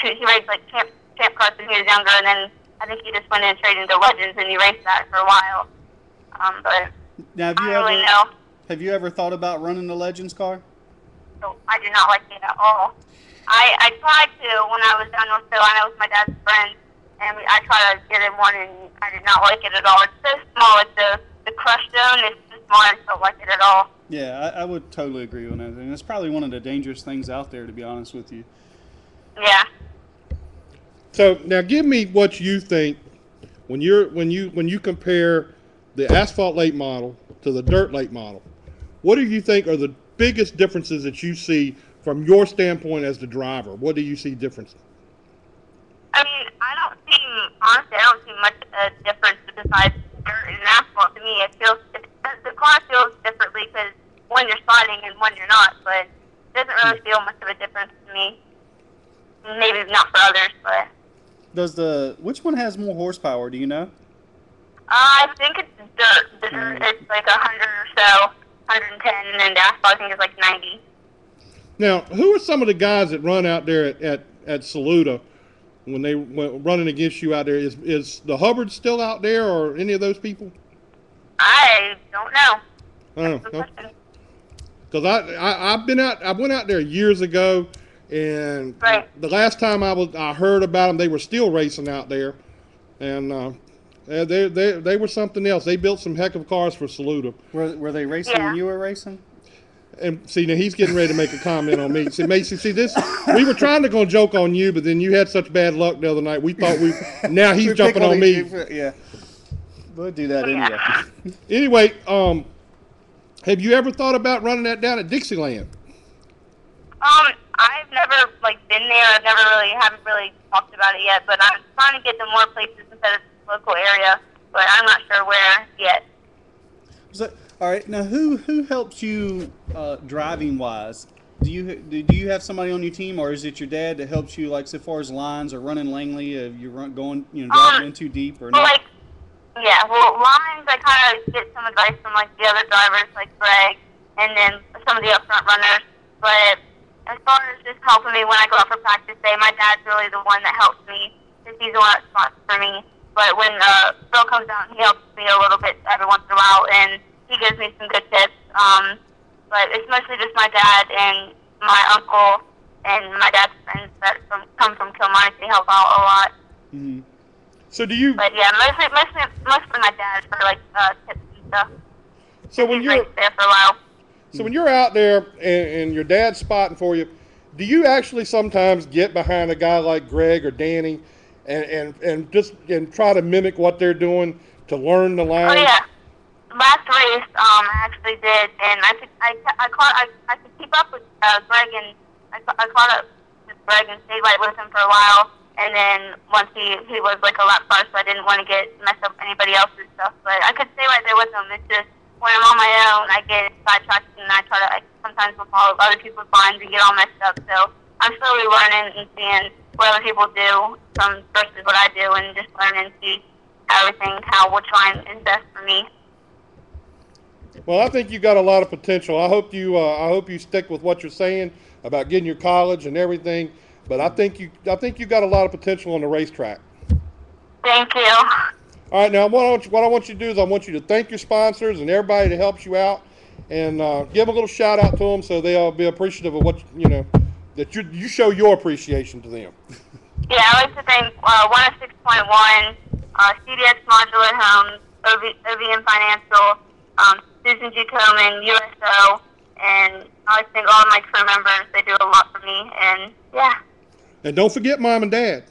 he raced like champ cars when he was younger, and then I think he just went in straight into Legends, and he raced that for a while. But Now, I don't really know. have you ever thought about running the Legends car? So I do not like it at all. I tried to when I was down in North Carolina with my dad's friend, and I tried to get in one, and I did not like it at all. It's so small. Like the crush zone is so small. I don't like it at all. Yeah, I would totally agree on that. And it's probably one of the dangerous things out there, to be honest with you. Yeah. So now, give me what you think when you compare the asphalt late model to the dirt late model. What do you think are the biggest differences that you see from your standpoint as the driver? What do you see difference? I mean, honestly, I don't see much difference besides dirt and asphalt. To me, the car feels differently because when you're sliding and when you're not, but it doesn't really feel much of a difference to me. Maybe not for others, but. Which one has more horsepower? Do you know? I think it's dirt. The dirt is like 100 or so, 110, and then the asphalt I think is like 90. Now, who are some of the guys that run out there at Saluda when they running against you out there? Is the Hubbard still out there, or any of those people? I don't know. I don't know. Because I went out there years ago, and the last time I heard about them, they were still racing out there, and they were something else. They built some heck of cars for Saluda. Were they racing when you were racing? And see, now he's getting ready to make a comment on me. See, Macy, we were trying to go joke on you, but then you had such bad luck the other night. We thought now he's jumping on me. Yeah, we'll do that anyway. Anyway, have you ever thought about running that down at Dixieland? I've never been there. Haven't really talked about it yet, but I'm trying to get to more places instead of the local area, but I'm not sure where yet. All right, now who helps you driving wise? Do you have somebody on your team, or is it your dad that helps you, like as far as lines or running Langley? Driving in too deep or not? Lines I kind of get some advice from the other drivers like Greg, and then some of the upfront runners. But as far as just helping me when I go out for practice day, my dad's really the one that helps me because he's the one that sponsors for me. But when Bill comes out, he helps me a little bit every once in a while, and he gives me some good tips. But it's mostly just my dad and my uncle and my dad's friends that come from Kilmarnock. They help out a lot. Mm-hmm. So do you? But yeah, mostly my dad for tips and stuff. So when you're there for a while. So when you're out there and your dad's spotting for you, do you actually sometimes get behind a guy like Greg or Danny and try to mimic what they're doing to learn the line? Oh yeah. Last race, I actually did, and I could keep up with Greg, and I caught up with Greg and stayed with him for a while. And then once he was a lap car, so I didn't want to mess up anybody else's stuff. But I could stay right there with him. It's just when I'm on my own, I get sidetracked, and I try to sometimes will follow other people's lines and get all messed up. So I'm slowly learning and seeing what other people do versus what I do, and just learning and see which line is best for me. Well, I think you got a lot of potential. I hope you stick with what you're saying about getting your college and everything. But I think you got a lot of potential on the racetrack. Thank you. All right, now what I want you to do is I want you to thank your sponsors and everybody that helps you out, and give a little shout out to them so they'll be appreciative of what that you show your appreciation to them. Yeah, I'd like to thank 106.1, CDX Modular Homes, OVM Financial, Susan G. Coleman, USO, and I'd like to thank all of my crew members. They do a lot for me, and yeah. And don't forget Mom and Dad.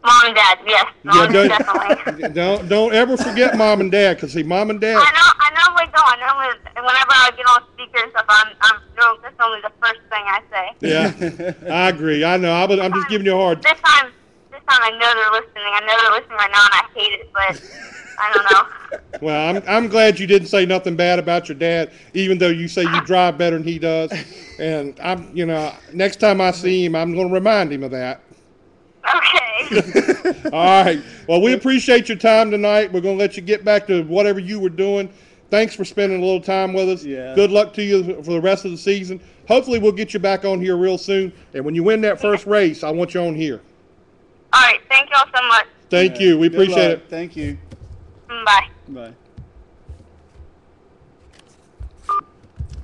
Mom and Dad, yes. Definitely. Don't ever forget Mom and Dad, because see, Mom and Dad. I normally don't. Whenever I get on speaker and stuff, that's only the first thing I say. Yeah, I agree. I know. I'm just giving you a hard. This time I know they're listening. I know they're listening right now, and I hate it, but I don't know. Well, I'm glad you didn't say nothing bad about your dad, even though you say you drive better than he does. And next time I see him, I'm going to remind him of that. Okay. All right. Well, we appreciate your time tonight. We're going to let you get back to whatever you were doing. Thanks for spending a little time with us. Yeah. Good luck to you for the rest of the season. Hopefully, we'll get you back on here real soon. And when you win that first race, I want you on here. All right. Thank you all so much. Thank you. We appreciate it. Thank you. Bye. Bye.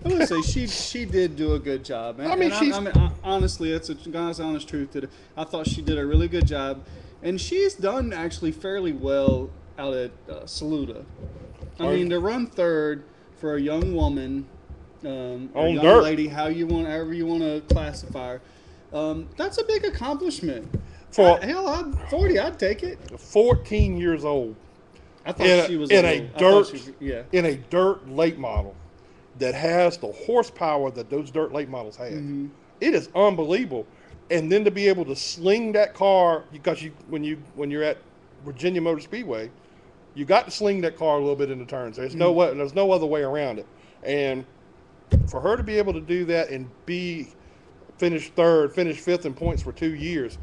I would say she did do a good job. Honestly, that's a God's honest truth. I thought she did a really good job, and she's done actually fairly well out at Saluda. I mean, to run third for a young woman, or young dirt lady, however you want to classify her, that's a big accomplishment. For hell, 40, I'd take it. 14 years old. I thought she was in a dirt late model that has the horsepower that those dirt late models have. Mm-hmm. It is unbelievable. And then to be able to sling that car, because when you're at Virginia Motor Speedway, you got to sling that car a little bit in the turns. There's no other way around it. And for her to be able to do that and finish third, finish fifth in points for 2 years,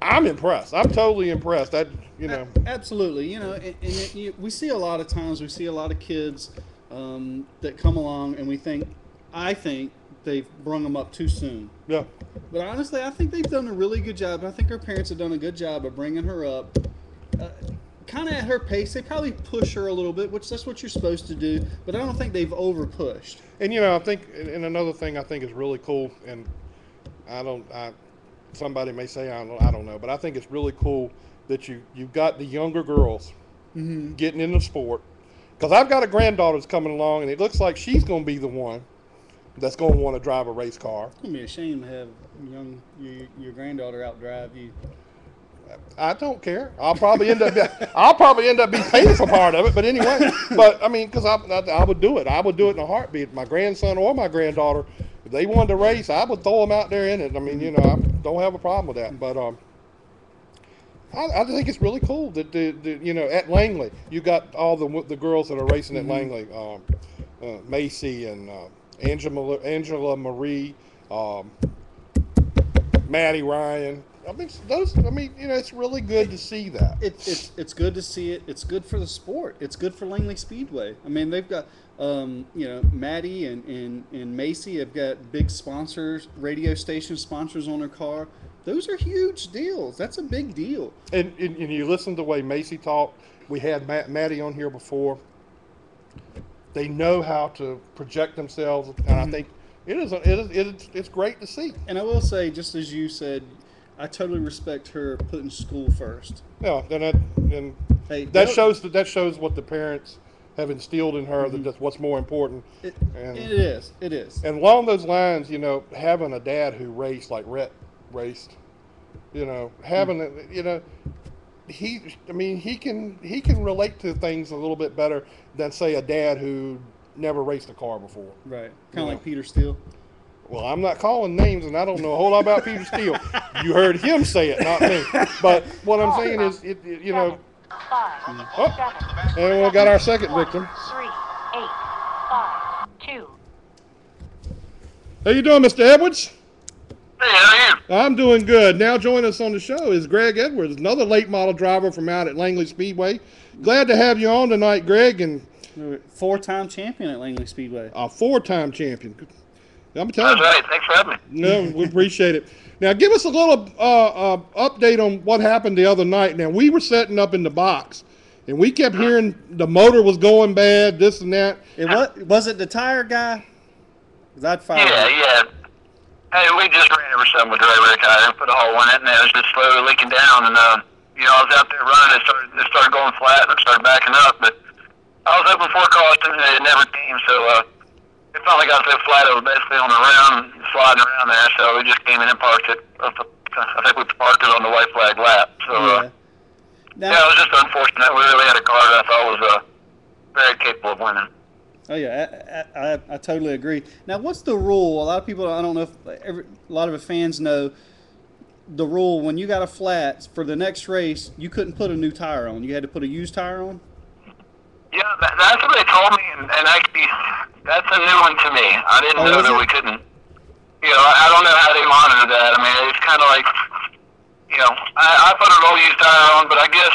I'm impressed. I'm totally impressed. Absolutely. We see a lot of times, we see a lot of kids that come along, and I think they've brung them up too soon. Yeah. But honestly, I think they've done a really good job. I think her parents have done a good job of bringing her up, kind of at her pace. They probably push her a little bit, which that's what you're supposed to do. But I don't think they've over pushed. And I think, and another thing I think is really cool, and somebody may say I don't know, but I think it's really cool that you've got the younger girls getting into sport. Because I've got a granddaughter that's coming along, and it looks like she's going to be the one that's going to want to drive a race car. It's going to be a shame to have your granddaughter outdrive you. I don't care. I'll probably end up being paid for part of it. But anyway, because I would do it. I would do it in a heartbeat. My grandson or my granddaughter, if they wanted to race, I would throw them out there in it. I mean, I don't have a problem with that. But I think it's really cool that at Langley you got all the girls that are racing at Langley, Macy and Angela Marie, Maddie Ryan. It's really good to see that. It's good to see it. It's good for the sport. It's good for Langley Speedway. I mean, they've got Maddie and Macy have got big sponsors, radio station sponsors on their car. Those are huge deals. That's a big deal. And you listen to the way Macy talked. We had Maddie on here before. They know how to project themselves, and I think it's great to see. And I will say, just as you said, I totally respect her putting school first. Yeah, that shows what the parents have instilled in her, that that's what's more important. It is. And along those lines, having a dad who raced like Rhett raced, having he can relate to things a little bit better than say a dad who never raced a car before. Right. Kind of like Peter Steele. Well, I'm not calling names, and I don't know a whole lot about Peter Steele. You heard him say it, not me. But what I'm saying is, and we got our second victim. 3, 8, 5, 2. How you doing, Mr. Edwards? Hey, how are you? I'm doing good. Now joining us on the show is Greg Edwards, another late model driver from out at Langley Speedway. Glad to have you on tonight, Greg. And 4-time champion at Langley Speedway. A 4-time champion. I'm telling you. That's right. Thanks for having me. No, we appreciate it. Now, give us a little update on what happened the other night. Now, we were setting up in the box, and we kept hearing the motor was going bad, this and that. Was it the tire guy? Yeah. Hey, we just ran over something with dry rear tire and put a hole in it, and it was just slowly leaking down. And I was out there running. It started going flat, and it started backing up. But I was hoping for caution, and it never came. So it finally got so flat, it was basically on the rim, sliding around there. So we just came in and parked it. I think we parked it on the white flag lap. So it was just unfortunate. We really had a car that I thought was very capable of winning. Oh yeah, I totally agree. Now, what's the rule? A lot of people, I don't know if a lot of the fans know the rule. When you got a flat for the next race, you couldn't put a new tire on. You had to put a used tire on. Yeah, that's what they told me, and actually, that's a new one to me. I didn't know that we couldn't. I don't know how they monitor that. I mean, it's kind of like, I put an old used tire on, but I guess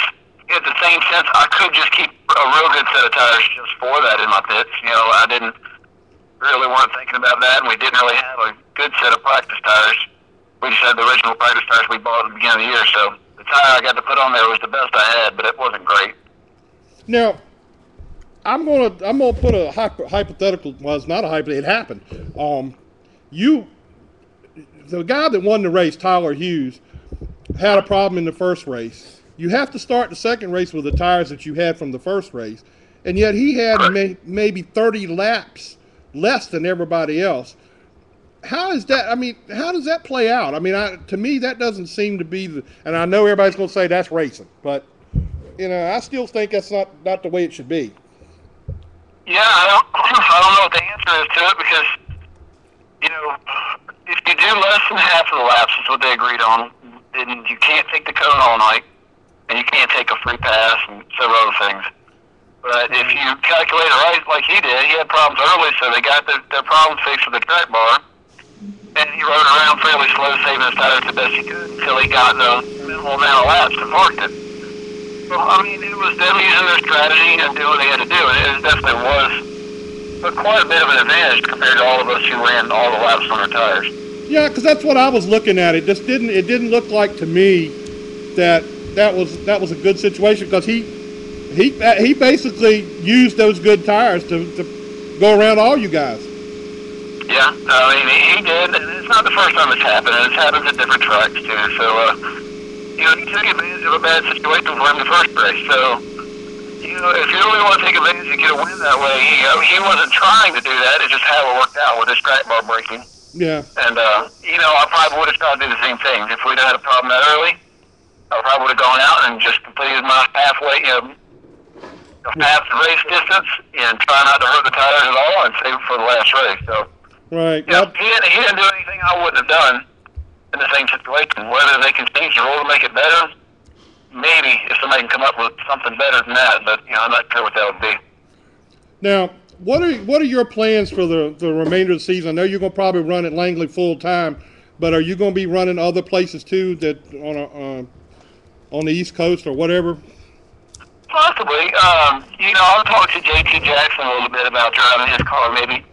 in the same sense, I could just keep a real good set of tires just for that in my pits. I didn't weren't thinking about that, and we didn't really have a good set of practice tires. We just had the original practice tires we bought at the beginning of the year, so the tire I got to put on there was the best I had, but it wasn't great. Now, I'm gonna put a hypothetical. Well, it's not a hypothetical. It happened. The guy that won the race, Tyler Hughes, had a problem in the first race. You have to start the second race with the tires that you had from the first race, and yet he had maybe 30 laps less than everybody else. How is that? I mean, how does that play out? I mean, to me, that doesn't seem to be the. And I know everybody's going to say that's racing, but I still think that's not the way it should be. Yeah, I don't know what the answer is to it because if you do less than half of the laps, is what they agreed on, then you can't take the cone all night, and you can't take a free pass and several other things. But if you calculate it right like he did, he had problems early, so they got their problems fixed with the track bar, and he rode around fairly slow, saving his tires the best he could until he got the minimal amount of laps and parked it. So, I mean, it was them using their strategy and doing what they had to do, and it definitely was quite a bit of an advantage compared to all of us who ran all the laps on our tires. Yeah, because that's what I was looking at. It just didn't look like to me that was a good situation because he basically used those good tires to go around all you guys. Yeah, I mean he did, and it's not the first time it's happened. It's happened at different tracks too. So he took advantage of a bad situation for him the first race. So if you really want to take advantage and get a win that way, he wasn't trying to do that. It's just how it worked out with his track bar breaking. Yeah. And I probably would have tried to do the same thing if we'd had a problem that early. I probably would have gone out and just completed my halfway, half the race distance and try not to hurt the tires at all and save it for the last race. So, right. He didn't do anything I wouldn't have done in the same situation. Whether they can change the rule to make it better, maybe if somebody can come up with something better than that. But I'm not sure what that would be. Now, what are your plans for the remainder of the season? I know you're going to probably run at Langley full time, but are you going to be running other places too that on the East Coast or whatever? Possibly. I'll talk to JT Jackson a little bit about driving his car, maybe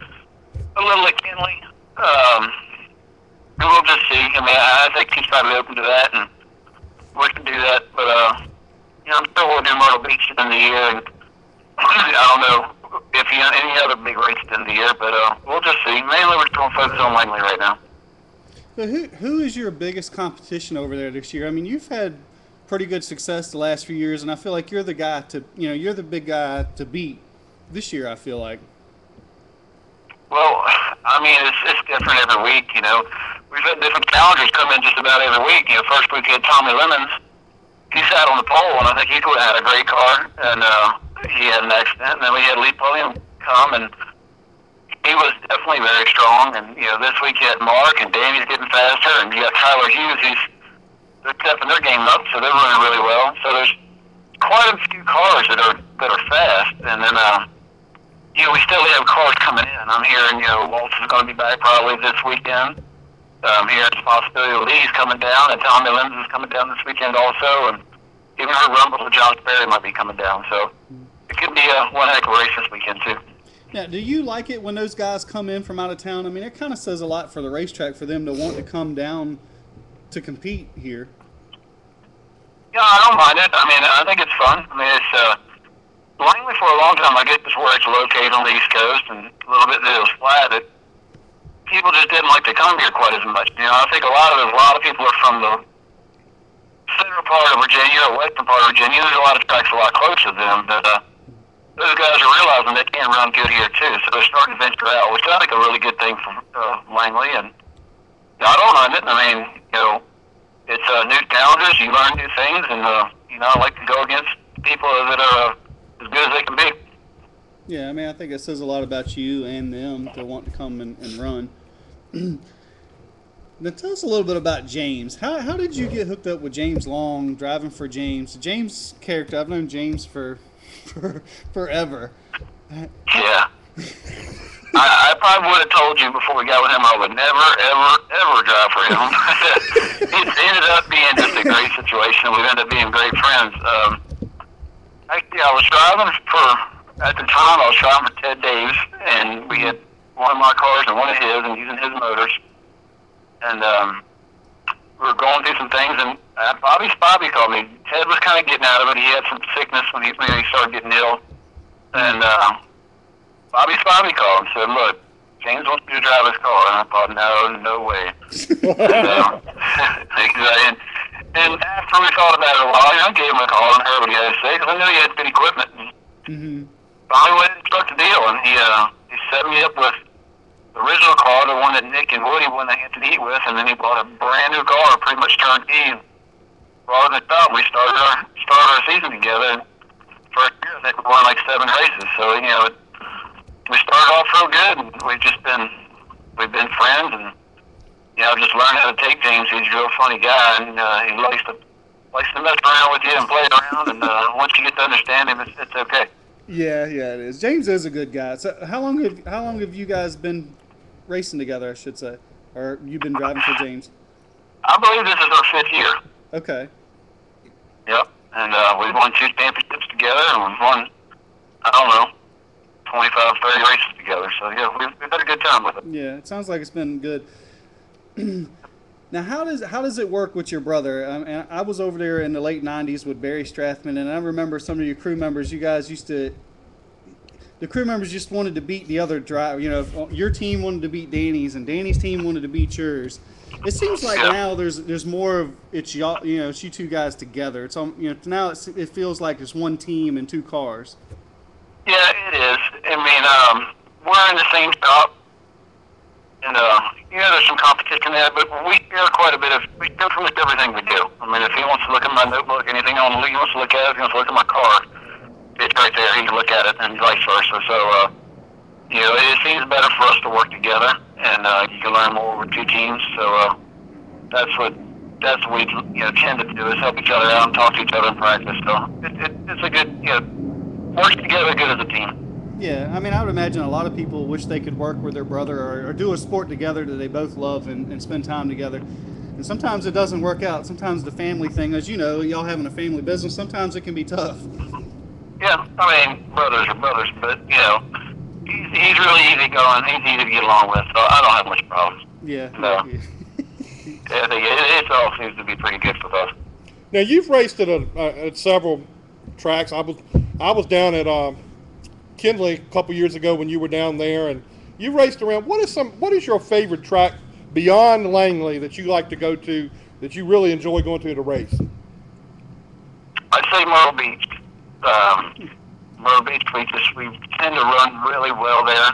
a little at Kinley. We'll just see. I mean, I think he's probably open to that, and we can do that. But I'm sure we'll do Myrtle Beach at the end of the year, and I don't know if any other big races at the end of the year, but we'll just see. Mainly, we're going to focus on Langley right now. So who is your biggest competition over there this year? I mean, you've had pretty good success the last few years, and I feel like you're the guy you're the big guy to beat this year, I feel like. Well, I mean, it's different every week, We've had different challengers come in just about every week. First week we had Tommy Lemons. He sat on the pole, and I think he could have had a great car, and he had an accident. And then we had Lee Pulliam come, and he was definitely very strong. And, this week you had Mark, and Danny's getting faster, and you got Tyler Hughes, they're stepping their game up, so they're running really well. So there's quite a few cars that are fast, and then we still have cars coming in. I'm hearing, Waltz is going to be back probably this weekend. I'm hearing the possibility of Lee's coming down, and Tommy Lenz is coming down this weekend also, and even her Rumble with John Sperry might be coming down. So it could be one heck of a race this weekend, too. Now, do you like it when those guys come in from out of town? I mean, it kind of says a lot for the racetrack for them to want to come down to compete here. Yeah, I don't mind it. I mean, I think it's fun. I mean, it's Langley for a long time, I guess, is where it's located on the East Coast, and a little bit that it was flat. People just didn't like to come here quite as much. I think a lot of people are from the central part of Virginia or western part of Virginia. There's a lot of tracks a lot closer to them, but those guys are realizing they can run good here too, so they're starting to venture out, which I think is a really good thing for Langley. And I don't mind it. I mean, it's new challenges. You learn new things, and I like to go against people that are as good as they can be. Yeah, I mean, I think it says a lot about you and them to want to come and run. Now, tell us a little bit about James. How did you get hooked up with James Long, driving for James? James' character, I've known James for forever. Yeah. I probably would have told you before we got with him I would never, ever drive for him. It ended up being just a great situation. We ended up being great friends. Actually, I was driving at the time, I was driving for Ted Davis, and we had one of my cars and one of his, and using his motors. And we were going through some things, and Bobby called me. Ted was kind of getting out of it. He had some sickness when he started getting ill. And Bobby called and said, "Look, James wants me to drive his car." And I thought, no way. and after we thought about it a while, I gave him a call and heard what he had to say, because I knew he had good equipment. Mm-hmm. Bobby went and struck the deal, and he set me up with the original car, the one that Nick and Woody won the Hampton Heat with, and then he bought a brand new car, pretty much turnkey. Brought it up. We started our season together, and first year I think we won like 7 races. So we started off real good, and we've been friends, and just learned how to take James. He's a real funny guy, and he likes to mess around with you and play around, and once you get to understand him, it's okay. Yeah, it is. James is a good guy. So how long have you guys been racing together, I should say, or you've been driving for James? I believe this is our 5th year. Okay. Yep, and we've won 2 championships together, and we've won, 25, 30 races together. So yeah, we've had a good time with it. Yeah, it sounds like it's been good. Now, how does it work with your brother? And I was over there in the late '90s with Barry Strathman, and I remember some of your crew members. You guys the crew members just wanted to beat the other driver. Your team wanted to beat Danny's, and Danny's team wanted to beat yours. It seems like now there's more of it's y'all. It's you two guys together. It's now it feels like it's one team and 2 cars. Yeah, it is. I mean, we're in the same shop. And, there's some competition there, but we share quite a bit we share pretty much everything we do. I mean, if he wants to look at my notebook, anything he wants to look at it, if he wants to look at my car, it's right there. He can look at it, and vice versa. So, it seems better for us to work together, and you can learn more with 2 teams. So, that's what we tend to do, is help each other out and talk to each other in practice. So, it's a good, works together good as a team. Yeah, I mean, I would imagine a lot of people wish they could work with their brother or do a sport together that they both love and spend time together. And sometimes it doesn't work out. Sometimes the family thing, as you know, y'all having a family business, sometimes it can be tough. Yeah, I mean, brothers are brothers, but, he's really easygoing. He's easy to get along with, so I don't have much problems. Yeah. So, I think it all seems to be pretty good for us. Now, you've raced at several tracks. I was down at Kinley a couple years ago when you were down there, and you raced around. What is your favorite track beyond Langley that you like to go to, that you really enjoy going to race? I'd say Myrtle Beach. Myrtle Beach, we tend to run really well there.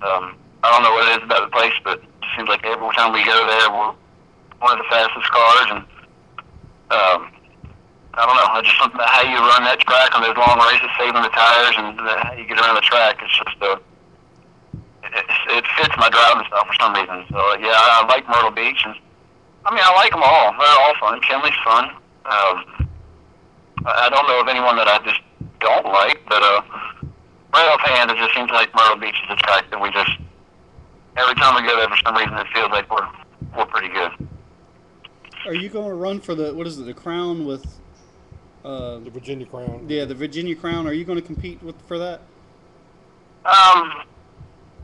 I don't know what it is about the place, but it seems like every time we go there, we're one of the fastest cars, and I don't know, just something about how you run that track on those long races, saving the tires, and how you get around the track. It's just it fits my driving style for some reason. So yeah, I like Myrtle Beach, and I mean, I like them all. They're all fun. Kinley's fun. I don't know of anyone that I just don't like, but right offhand, it just seems like Myrtle Beach is a track that we just, every time we go there, for some reason, it feels like we're pretty good. Are you going to run for the Crown with... the Virginia Crown. Yeah, the Virginia Crown. Are you going to compete for that?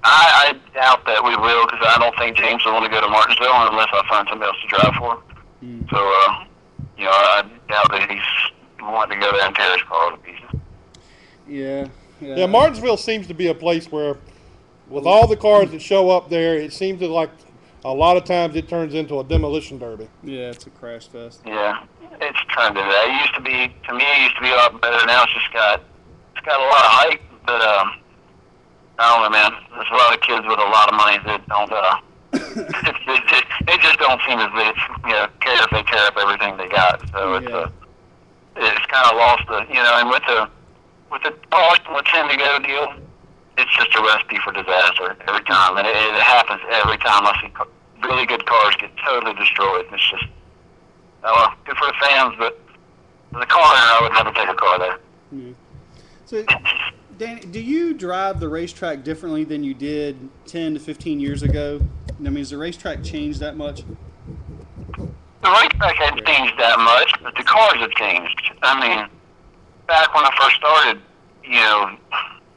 I doubt that we will, because I don't think James will want to go to Martinsville unless I find somebody else to drive for. So, I doubt that he's wanting to go there and tear his car to pieces. Yeah, Martinsville seems to be a place where, with all the cars that show up there, it seems to like a lot of times it turns into a demolition derby. Yeah, it's a crash fest. Yeah, it's turned into that. It used to be a lot better. Now it's got a lot of hype, but I don't know, man. There's a lot of kids with a lot of money that don't. They just don't seem as if care if they tear up everything they got. So it's kind of lost the and with the Austin with 10 to go deal, it's just a recipe for disaster every time, and it happens every time. I see really good cars get totally destroyed. It's just good for the fans, but for the car owner, I would never take a car there. Mm-hmm. So, Danny, do you drive the racetrack differently than you did 10 to 15 years ago? I mean, has the racetrack changed that much? The racetrack hasn't changed that much, but the cars have changed. I mean, back when I first started,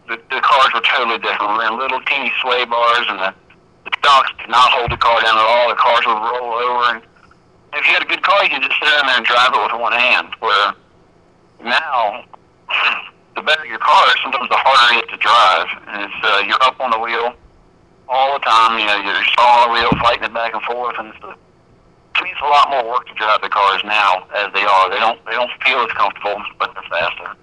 the cars were totally different. We were in little teeny sway bars, and the stocks did not hold the car down at all. The cars would roll over, and if you had a good car, you could just sit in there and drive it with one hand. Where now, the better your car is, sometimes the harder it is to drive. And it's you're up on the wheel all the time. You're on the wheel, fighting it back and forth, and to me, it's a lot more work to drive the cars now as they are. They don't feel as comfortable, but they're faster.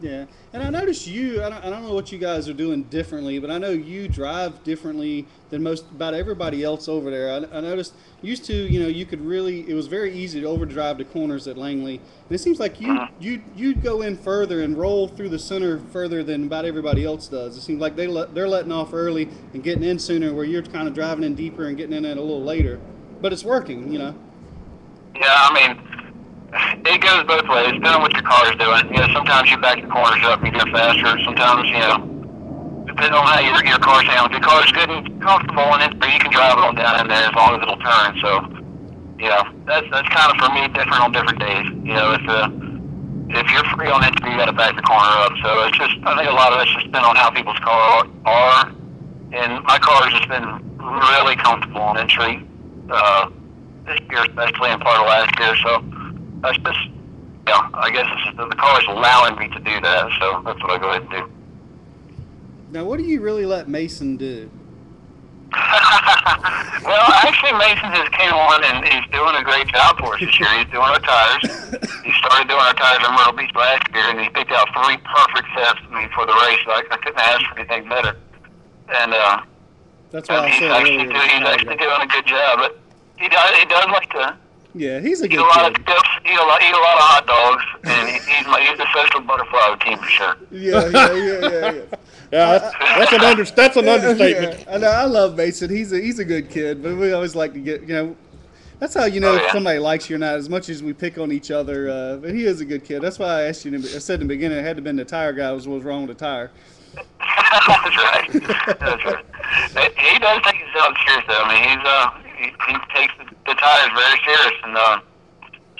Yeah, and I noticed you. I don't know what you guys are doing differently, but I know you drive differently than about everybody else over there. I noticed used to, you could it was very easy to overdrive the corners at Langley, and it seems like you'd go in further and roll through the center further than about everybody else does. It seems like they're letting off early and getting in sooner, where you're kind of driving in deeper and getting in it a little later. But it's working, Yeah, I mean, it goes both ways, depending on what your car is doing. Sometimes you back the corners up and you go faster. Sometimes, depending on how your car sounds. If your car's good and comfortable in it, you can drive it on down in there as long as it'll turn. So, that's kind of, for me, different on different days. If you're free on entry, you got to back the corner up. So it's just, I think a lot of it's just been on how people's cars are. And my car has just been really comfortable on entry. This year, especially, and part of last year, so that's just, I guess it's just the car is allowing me to do that, so that's what I go ahead and do. Now, what do you really let Mason do? Well, actually, Mason just came on, and he's doing a great job for us this year. He's doing our tires. He started doing our tires in Myrtle Beach last year, and he picked out 3 perfect sets for the race. So I couldn't ask for anything better. And that's why he's actually doing a good job, but he does like to. Yeah, he's a good eat a lot kid. Of chips, eat a lot of hot dogs, and he's the social butterfly of the team for sure. Yeah. Yeah, that's an understatement. Yeah. I love Mason. He's a good kid, but we always like to get That's how you know if somebody likes you or not. As much as we pick on each other, but he is a good kid. That's why I asked you. I said in the beginning it had to have been the tire guy was wrong with the tire. That's right. That's right. He does take himself serious, though. I mean, he takes the tires very serious, and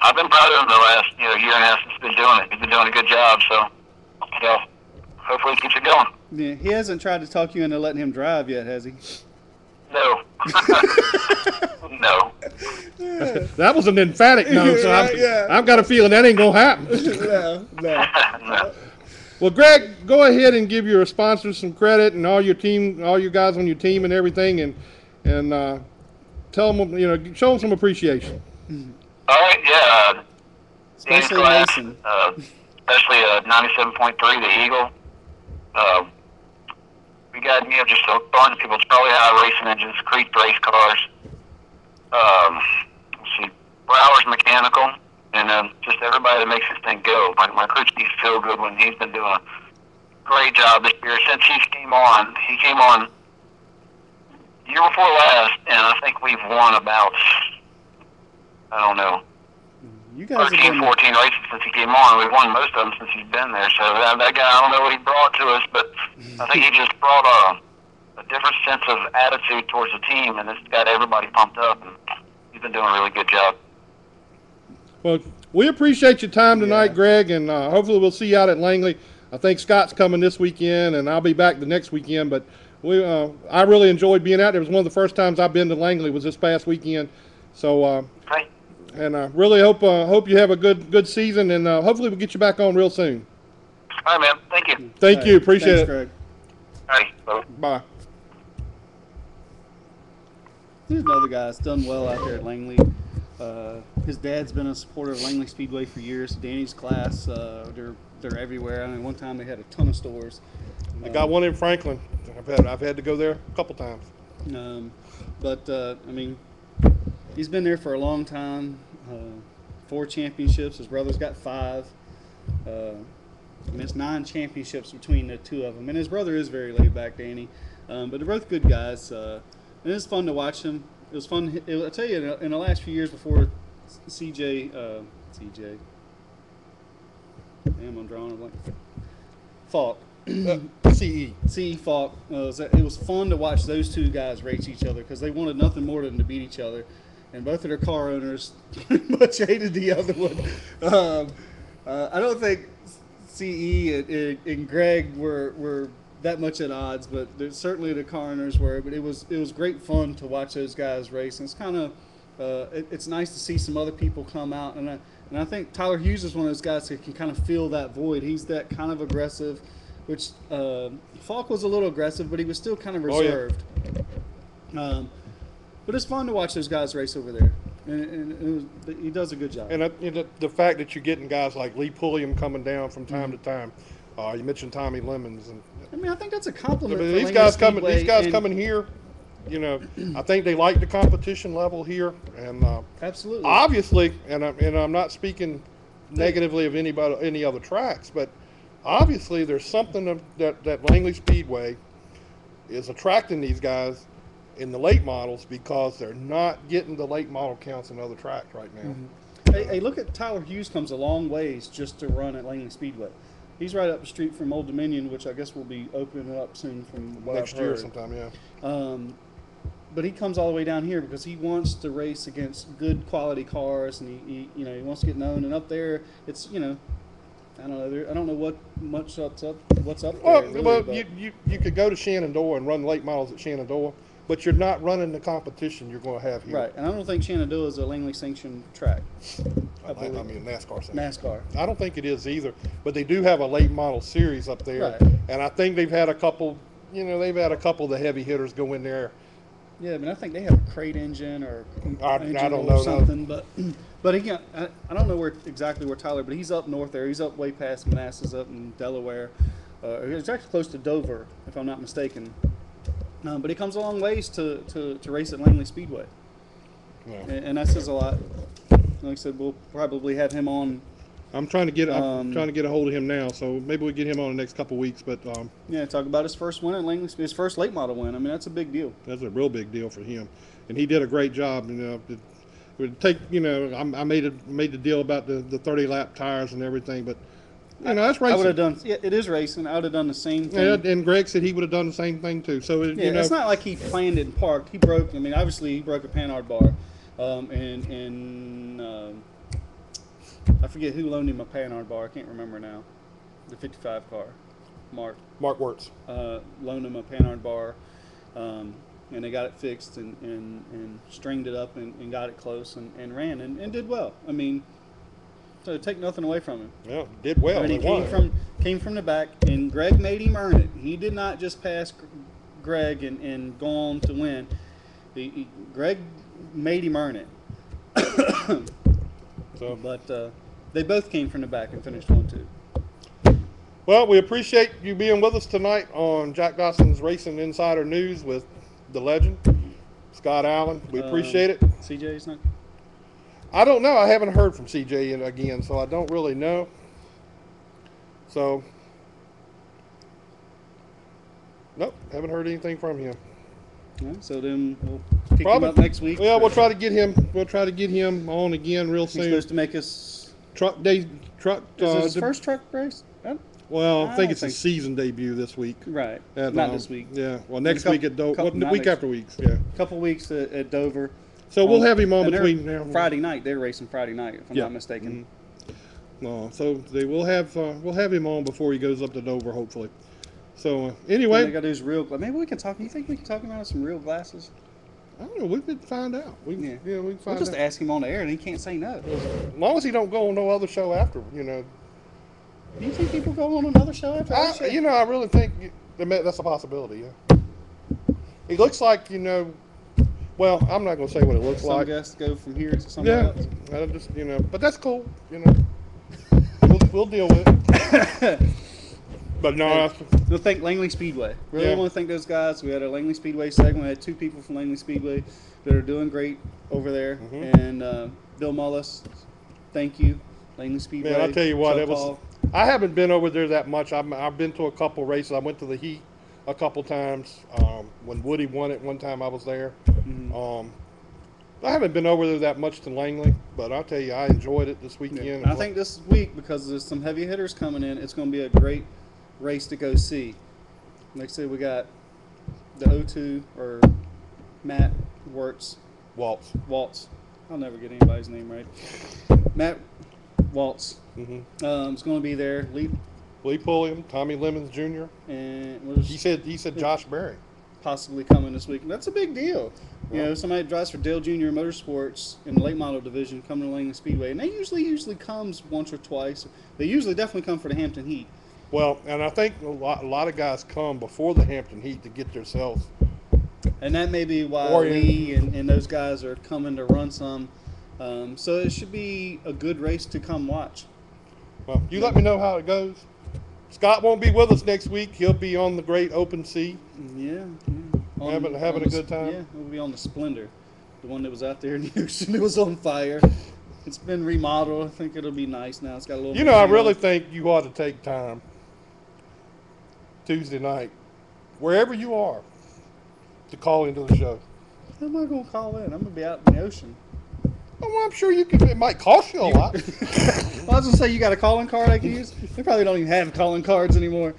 I've been proud of him the last year and a half since he's been doing it. He's been doing a good job, so hopefully he keeps it going. Yeah, he hasn't tried to talk you into letting him drive yet, has he? No. No. That was an emphatic no, so I've got a feeling that ain't going to happen. No. Well, Greg, go ahead and give your sponsors some credit and all your team, all you guys on your team and everything, and tell them, show them some appreciation. All right, yeah. Especially Mason. Especially 97.3, the Eagle. We got just a bunch of people. It's probably High Racing Engines, Creek Race Cars. Let's see, Brower's Mechanical, and just everybody that makes this thing go. My crew chief Phil Goodwin, he's been doing a great job this year since he came on. He came on year before last, and I think we've won about, I don't know, You guys 13, 14 races since he came on. We've won most of them since he's been there. So that guy, I don't know what he brought to us, but I think he just brought a different sense of attitude towards the team, and it's got everybody pumped up, and he's been doing a really good job. Well, we appreciate your time tonight, Greg, and hopefully we'll see you out at Langley. I think Scott's coming this weekend, and I'll be back the next weekend, but I really enjoyed being out there. It was one of the first times I've been to Langley was this past weekend. So, and I really hope you have a good season, and hopefully we'll get you back on real soon. All right, man. Thank you. Thank you. Appreciate it. Greg. All right. Bye. There's another guy that's done well out there at Langley. His dad's been a supporter of Langley Speedway for years. Danny's class, they're everywhere. I mean, one time they had a ton of stores. I got one in Franklin. I've had to go there a couple times. I mean, he's been there for a long time. 4 championships. His brother's got 5. And it's 9 championships between the 2 of them. And his brother is very laid back, Danny. But they're both good guys. And it's fun to watch them. It was fun. I'll tell you, in the last few years before CJ, damn, I'm drawing a blank. Falk. CE Falk. It was fun to watch those 2 guys race each other because they wanted nothing more than to beat each other. And both of their car owners pretty much hated the other one. I don't think CE and Greg were that much at odds, but certainly the car owners were. But it was great fun to watch those guys race, and it's kind of it's nice to see some other people come out. And I think Tyler Hughes is one of those guys that can kind of fill that void. He's that kind of aggressive, which Falk was a little aggressive, but he was still kind of reserved. But it's fun to watch those guys race over there, and he does a good job. And the fact that you're getting guys like Lee Pulliam coming down from time to time. You mentioned Tommy Lemons, and I mean, I think that's a compliment. These guys coming here, I think they like the competition level here, and absolutely, obviously, and I'm not speaking negatively of any other tracks, but obviously there's something that Langley Speedway is attracting these guys in the late models because they're not getting the late model counts in other tracks right now. Mm-hmm. Hey, look at Tyler Hughes comes a long ways just to run at Langley Speedway. He's right up the street from Old Dominion, which I guess will be opening up soon from what next I've heard. year sometime, yeah. But he comes all the way down here because he wants to race against good quality cars, and he wants to get known. And up there, it's I don't know. I don't know what's up there. Well, you could go to Shenandoah and run late models at Shenandoah, but you're not running the competition you're going to have here. Right, and I don't think Shenandoah is a Langley sanctioned track. I mean NASCAR sanctioned. NASCAR. I don't think it is either, but they do have a late model series up there, right. And I think they've had a couple. Of the heavy hitters go in there. Yeah, I mean, I think they have a crate engine or I don't know something, but he can't. I don't know exactly where Tyler, but he's up north there. He's up way past Manassas, up in Delaware. He's actually close to Dover, if I'm not mistaken. But he comes a long ways to race at Langley Speedway, and that says a lot. Like I said, we'll probably have him on. I'm trying to get a hold of him now, so maybe we'll get him on the next couple of weeks. But talk about his first win at Langley, his first late model win. I mean, that's a big deal. That's a real big deal for him, and he did a great job. It would take I made the deal about the 30-lap tires and everything, but that's racing. I would have done. Yeah, it is racing. I would have done the same thing. Yeah, and Greg said he would have done the same thing too. So it's not like he planned it and parked. He broke. I mean, obviously he broke a Panhard bar, and I forget who loaned him a Panhard bar. I can't remember now. The 55 car, Mark Wirtz loaned him a Panhard bar, and they got it fixed and stringed it up and got it close and ran and did well. I mean, so take nothing away from him. Yeah, did well. I mean, he came from the back, and Greg made him earn it. He did not just pass Greg and go on to win. Greg made him earn it. But they both came from the back and finished 1-2. Well, we appreciate you being with us tonight on Jack Dodson's Racing Insider News with the legend, Scott Allen. We appreciate it. CJ's not? I don't know. I haven't heard from CJ again, so I don't really know. So, nope, haven't heard anything from him. Right, so then we'll pick him up next week. Well, we'll try to get him. We'll try to get him on again real soon. He's supposed to make us truck day. Truck. Is his first truck race? Well, I think it's his season debut this week. Right. Not this week. Yeah. Well, next week at Dover. Week after weeks. Yeah. A couple weeks at Dover. So we'll have him on between now. Friday night. They're racing Friday night, if I'm not mistaken. No, so we'll have him on before he goes up to Dover, hopefully. So anyway, they got those real. Maybe we can talk. You think we can talk about some real glasses? I don't know. We could find out. We can find out. We'll just ask him on the air, and he can't say no. As long as he don't go on no other show after, Do you think people go on another show after that show? I really think that's a possibility. Yeah. It looks like Well, I'm not going to say what it looks like. Some guests go from here to somewhere else. I just but that's cool. We'll deal with it. But no, we'll thank Langley Speedway. Really want to thank those guys. We had a Langley Speedway segment. We had 2 people from Langley Speedway that are doing great over there. And Bill Mullis, thank you, Langley Speedway. Man, I'll tell you what, I haven't been over there that much. I've been to a couple races. I went to the Heat a couple times. When Woody won it one time, I was there. I haven't been over there that much to Langley, but I'll tell you, I enjoyed it this weekend. I think this week, because there's some heavy hitters coming in, it's going to be a great race to go see. Like I said, we got the O2 or Matt Waltz. I'll never get anybody's name right. Matt Waltz. It's going to be there. Lee Pulliam, Tommy Lemons Jr. And he said Josh Berry possibly coming this week. That's a big deal. Somebody that drives for Dale Jr. Motorsports in the late model division coming to Langley Speedway, and they usually comes once or twice. They usually definitely come for the Hampton Heat. Well, and I think a lot of guys come before the Hampton Heat to get themselves. And that may be why Lee and those guys are coming to run some. So it should be a good race to come watch. Well, you let me know how it goes. Scott won't be with us next week. He'll be on the Great Open Sea. Yeah. Having a good time. Yeah, we'll be on the Splendor, the one that was out there in the ocean. It was on fire. It's been remodeled. I think it'll be nice now. It's got a little. I really think you ought to take time Tuesday night, wherever you are, to call into the show. How am I going to call in? I'm going to be out in the ocean. Oh, I'm sure you can. It might cost you a lot. Well, I was going to say, you got a calling card I can use? They probably don't even have calling cards anymore.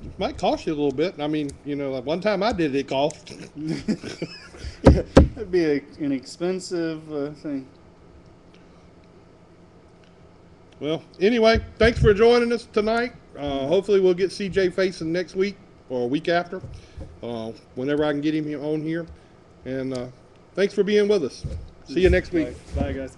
It might cost you a little bit. I mean, like one time I did it cost. It'd be an expensive thing. Well, anyway, thanks for joining us tonight. Hopefully we'll get CJ facing next week or a week after, whenever I can get him on here. And thanks for being with us. See you next week. Bye, guys.